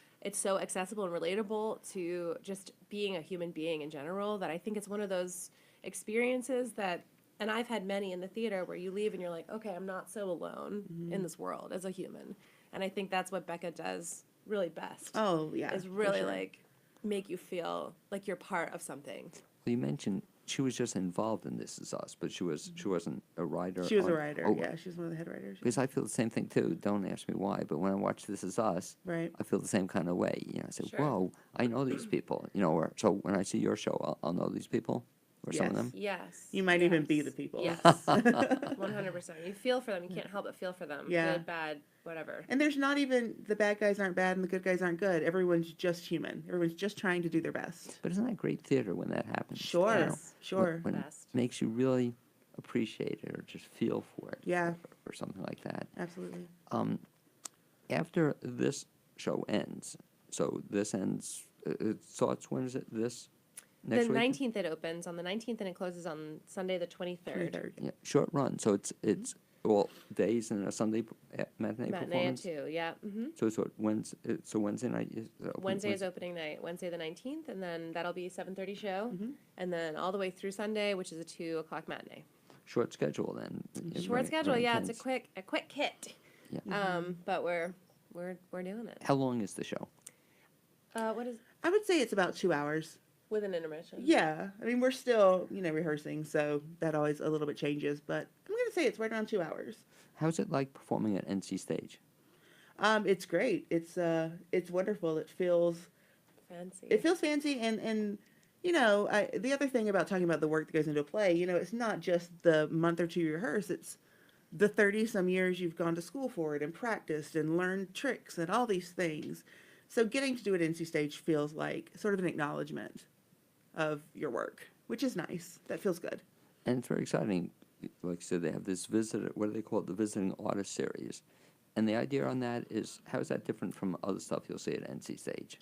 accessible and relatable to just being a human being in general that I think it's one of those experiences that, and I've had many in the theater where you leave and you're like, okay, I'm not so alone in this world as a human. And I think that's what Becca does really best. Oh, yeah. is for really sure. like make you feel like you're part of something. Well, you mentioned she was just involved in This Is Us, but she wasn't a writer. She was a on- writer. oh, Yeah, she was one of the head writers. Because I feel the same thing too. Don't ask me why, but when I watch This Is Us, Right. I feel the same kind of way. You know, I say, Sure. "Whoa, I know these people." You know, so when I see your show, I'll know these people or some of Yes. them. Yes. You might even be the people. Yes. 100%. You feel for them. You can't help but feel for them. Yeah. Good, bad, whatever. And there's not even, the bad guys aren't bad and the good guys aren't good. Everyone's just human. Everyone's just trying to do their best. But isn't that great theater when that happens? you Sure. know? Yes. Sure. When Best. it makes you really appreciate it or just feel for it. Yeah. Or something like that. Absolutely. After this show ends, so this ends. It starts. When is it? This next The week. 19th it opens on the 19th and it closes on Sunday the 23rd. 23rd. Yeah, short run. So it's all days and a Sunday matinee Matinee at performance? 2, yeah. So Wednesday night is the opening- Wednesday is opening night, Wednesday the 19th, and then that'll be 7:30 show, and then all the way through Sunday, which is a 2 o'clock matinee. Short schedule then. Short schedule, very yeah. It's intense. a quick hit. Yeah. But we're doing it. How long is the show? What is I would say it's about 2 hours. with an intermission? Yeah, I mean we're still rehearsing, so that always a little bit changes, but I'm gonna say it's right around 2 hours. How's it like performing at NC Stage? It's great. It's wonderful. It feels fancy, and the other thing about talking about the work that goes into a play, it's not just the month or two you rehearse. It's the 30-some years you've gone to school for it and practiced and learned tricks and all these things. So getting to do it at NC Stage feels like sort of an acknowledgement of your work, which is nice. That feels good. And it's very exciting. Like I said, they have this what do they call it? The Visiting Artist Series. And the idea on that is, how is that different from other stuff you'll see at NC Stage?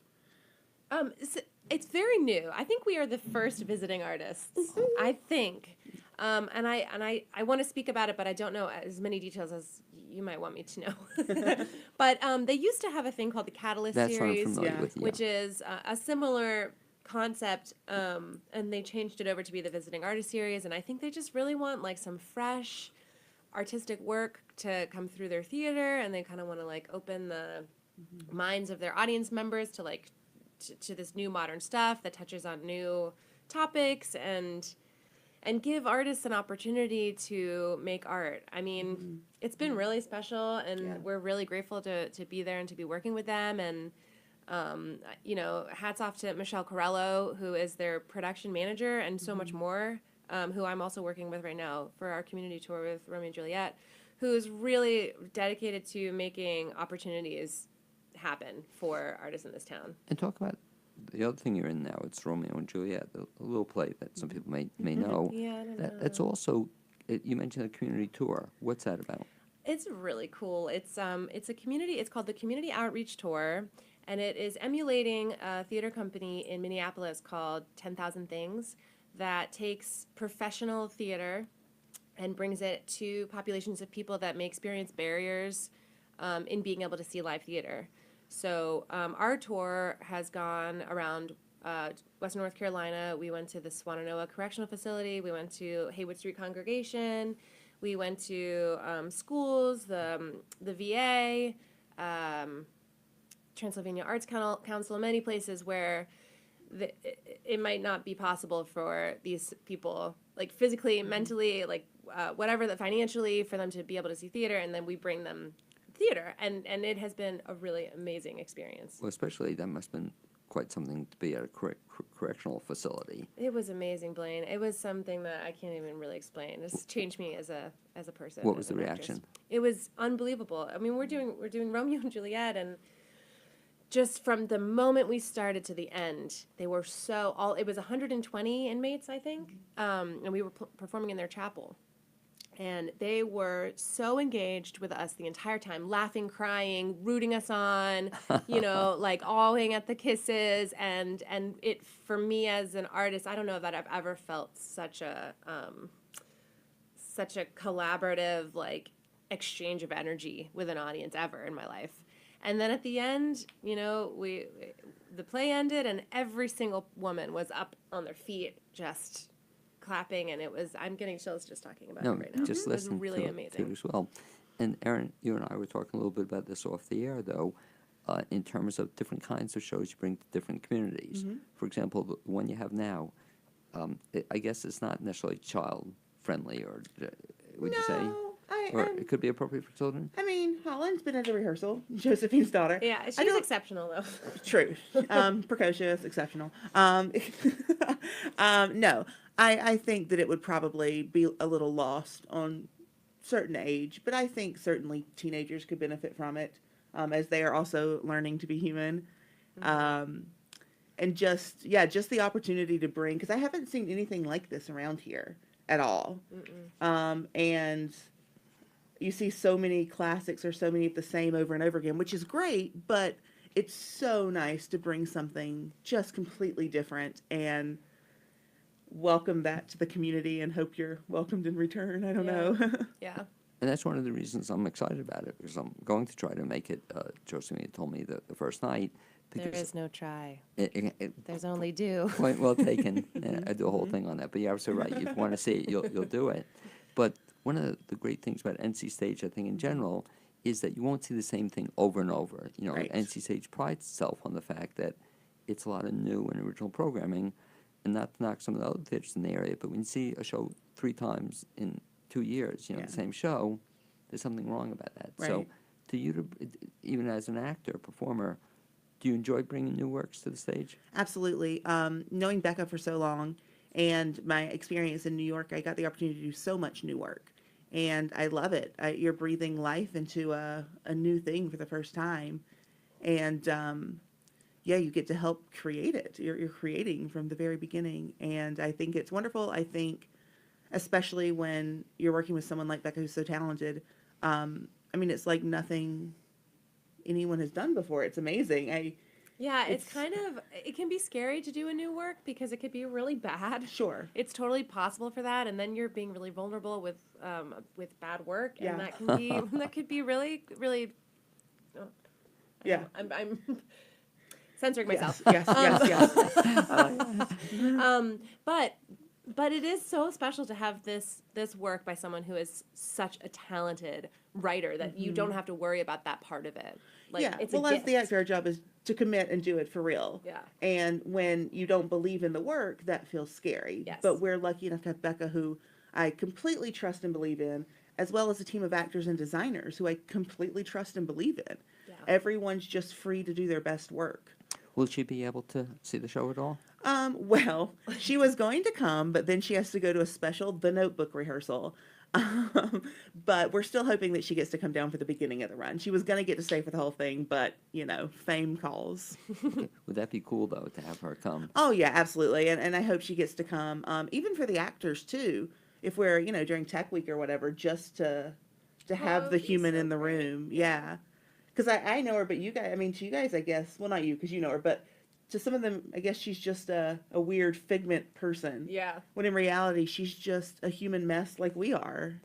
It's very new. I think we are the first visiting artists. I think, and I want to speak about it, but I don't know as many details as you might want me to know. But they used to have a thing called the Catalyst That's what I'm series, familiar with. Yeah. which is a similar concept, and they changed it over to be the Visiting Artist series. And I think they just really want like some fresh artistic work to come through their theater, and they kind of want to like open the minds of their audience members to like to this new modern stuff that touches on new topics and give artists an opportunity to make art. I mean, it's been really special, and we're really grateful to be there and to be working with them. And hats off to Michelle Corello, who is their production manager, and so much more, who I'm also working with right now for our community tour with Romeo and Juliet, who is really dedicated to making opportunities happen for artists in this town. And talk about the other thing you're in now. It's Romeo and Juliet, the little play that some people may know. Yeah, I don't know. That's also, you mentioned a community tour. What's that about? It's really cool. It's a community. It's called the Community Outreach Tour, and it is emulating a theater company in Minneapolis called 10,000 Things that takes professional theater and brings it to populations of people that may experience barriers in being able to see live theater. So our tour has gone around Western North Carolina. We went to the Swannanoa Correctional Facility. We went to Haywood Street Congregation. We went to schools, the VA, Transylvania Arts Council, many places where it might not be possible for these people, like physically, mentally, like whatever, that financially, for them to be able to see theater, and then we bring them theater, and it has been a really amazing experience. Well, especially that must have been quite something to be at a correctional facility. It was amazing, Blaine. It was something that I can't even really explain. It's changed me as a person. What as was the an actress. reaction? It was unbelievable. I mean, we're doing Romeo and Juliet, and just from the moment we started to the end, they were it was 120 inmates, I think, and we were performing in their chapel. And they were so engaged with us the entire time, laughing, crying, rooting us on, like awing at the kisses. And it, for me as an artist, I don't know that I've ever felt such a collaborative, like, exchange of energy with an audience ever in my life. And then at the end, the play ended, and every single woman was up on their feet, just clapping, and I'm getting chills just talking about it right now. Just it was listen really to amazing. it as well. And Erin, you and I were talking a little bit about this off the air, though, in terms of different kinds of shows you bring to different communities. For example, the one you have now, I guess it's not necessarily child-friendly, or would you say? Or it could be appropriate for children? I mean, Holland's been at a rehearsal, Josephine's daughter. Yeah, she's exceptional, though. True. Precocious, exceptional. No, I think that it would probably be a little lost on certain age, but I think certainly teenagers could benefit from it, as they are also learning to be human. And just the opportunity to bring, because I haven't seen anything like this around here at all. And you see so many classics, or so many of the same over and over again, which is great, but it's so nice to bring something just completely different and welcome that to the community, and hope you're welcomed in return. I don't know. Yeah. And that's one of the reasons I'm excited about it, because I'm going to try to make it. Josephine told me the first night. There Because is no try. it, There's only do. point well taken. I do a whole thing on that. But you're absolutely right. If you want to see it, you'll do it. But one of the great things about NC Stage, I think, in general, is that you won't see the same thing over and over. You know, Right. NC Stage prides itself on the fact that it's a lot of new and original programming, and not to knock some of the other theaters in the area, but when you see a show 3 times in 2 years, you know, Yeah. the same show, there's something wrong about that. So, Right. to you, even as an actor, performer, do you enjoy bringing new works to the stage? Absolutely. Knowing Becca for so long and my experience in New York, I got the opportunity to do so much new work. And I love it. You're breathing life into a new thing for the first time. And yeah, you get to help create it. You're creating from the very beginning. And I think it's wonderful. I think, especially when you're working with someone like Becca who's so talented, I mean, it's like nothing anyone has done before. It's amazing. Yeah, it's It's- kind of, it can be scary to do a new work because it could be really bad. Sure. It's totally possible for that, and then you're being really vulnerable with bad work, and Yeah. that can be that could be really really. Oh, Yeah. I'm censoring myself. Yes, yes, yes. But it is so special to have this work by someone who is such a talented writer that you don't have to worry about that part of it. Like, Yeah. it's Well, a as the gift. actor, our job is to commit and do it for real. Yeah. And when you don't believe in the work, that feels scary. Yes. But we're lucky enough to have Becca, who I completely trust and believe in, as well as a team of actors and designers who I completely trust and believe in. Yeah. Everyone's just free to do their best work. Will she be able to see the show at all? Well, she was going to come, but then she has to go to a special The Notebook rehearsal. But we're still hoping that she gets to come down for the beginning of the run. She was going to get to stay for the whole thing, but, you know, fame calls. Okay. Would that be cool, though, to have her come? Oh, yeah, absolutely. And I hope she gets to come, even for the actors, too, if we're, you know, during Tech Week or whatever, just to have that the would be human so in the great. room. Yeah. Because I know her, but you guys, I mean, to you guys, I guess, well, not you, because you know her, but to some of them, I guess she's just a weird figment person. Yeah. When in reality, she's just a human mess like we are.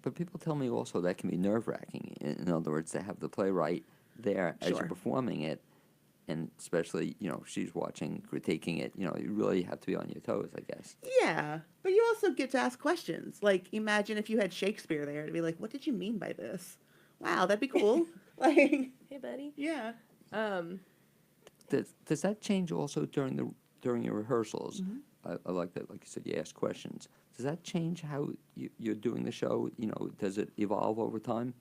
But people tell me also that can be nerve-wracking. In other words, to have the playwright there as you're Sure. performing it, and especially, you know, she's watching, critiquing it, you know, you really have to be on your toes, I guess. Yeah, but you also get to ask questions. Like, imagine if you had Shakespeare there to be like, what did you mean by this? Wow, that'd be cool. Like, Hey, buddy. yeah. Does that change also during your rehearsals? Mm-hmm. I like that, like you said, you ask questions. Does that change how you're doing the show? You know, does it evolve over time?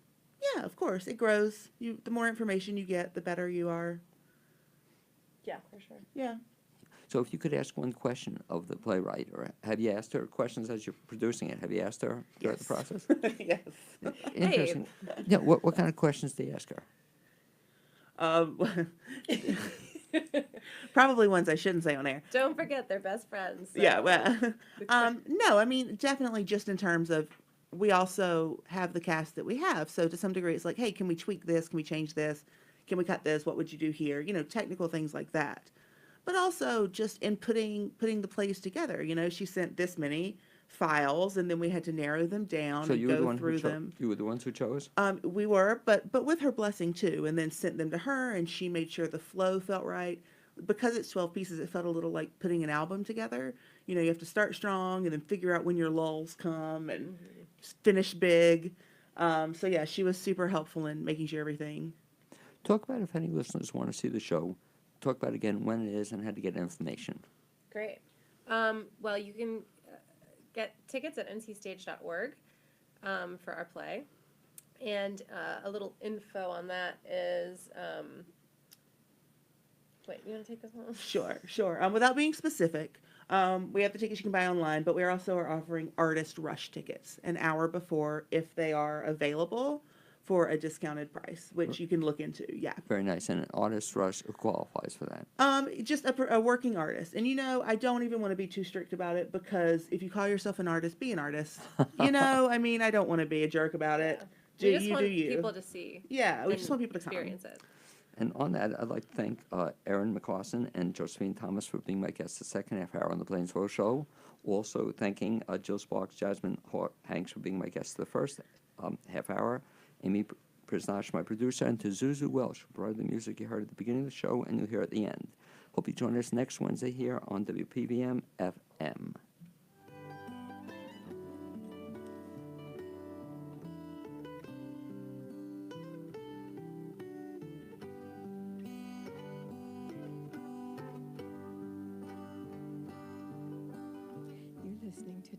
Yeah, of course. It grows. The more information you get, the better you are. Yeah, for sure. Yeah. So if you could ask one question of the playwright, or have you asked her questions as you're producing it? Have you asked her throughout the Yes. process? Yes. Interesting. Yeah, what kind of questions do you ask her? Probably ones I shouldn't say on air. Don't forget they're best friends. so- Yeah, well, no, I mean, definitely just in terms of, we also have the cast that we have. So to some degree, it's like, hey, can we tweak this? Can we change this? Can we cut this? What would you do here? You know, technical things like that. But also just in putting the plays together. You know, she sent this many files, and then we had to narrow them down So and you were the go one through who them. you were the ones who chose? We were, but with her blessing too, and then sent them to her, and she made sure the flow felt right. Because it's 12 pieces, it felt a little like putting an album together. You know, you have to start strong and then figure out when your lulls come and finish big. So yeah, she was super helpful in making sure everything. Talk about, if any listeners want to see the show, talk about again when it is and how to get information. Great. Well, you can get tickets at ncstage.org for our play. And a little info on that is, wait, you want to take this one? Sure. Without being specific, we have the tickets you can buy online, but we also are offering artist rush tickets an hour before if they are available for a discounted price, which you can look into. Yeah. Very nice. And an artist rush qualifies for that. Just a working artist. And, you know, I don't even want to be too strict about it because if you call yourself an artist, be an artist. You know, I mean, I don't want to be a jerk about it. We just Do want you. people to see. Yeah, we and just want people to come. experience it. And on that, I'd like to thank Erin McCarson and Josephine Thomas for being my guests the second half hour on the Plainsboro Show. Also thanking Jill Sparks, Jasmine Hanks for being my guests the first half hour. Amy Prisnash, my producer, and to Zuzu Welsh, who brought the music you heard at the beginning of the show and you'll hear at the end. Hope you join us next Wednesday here on WPVM FM. You're listening to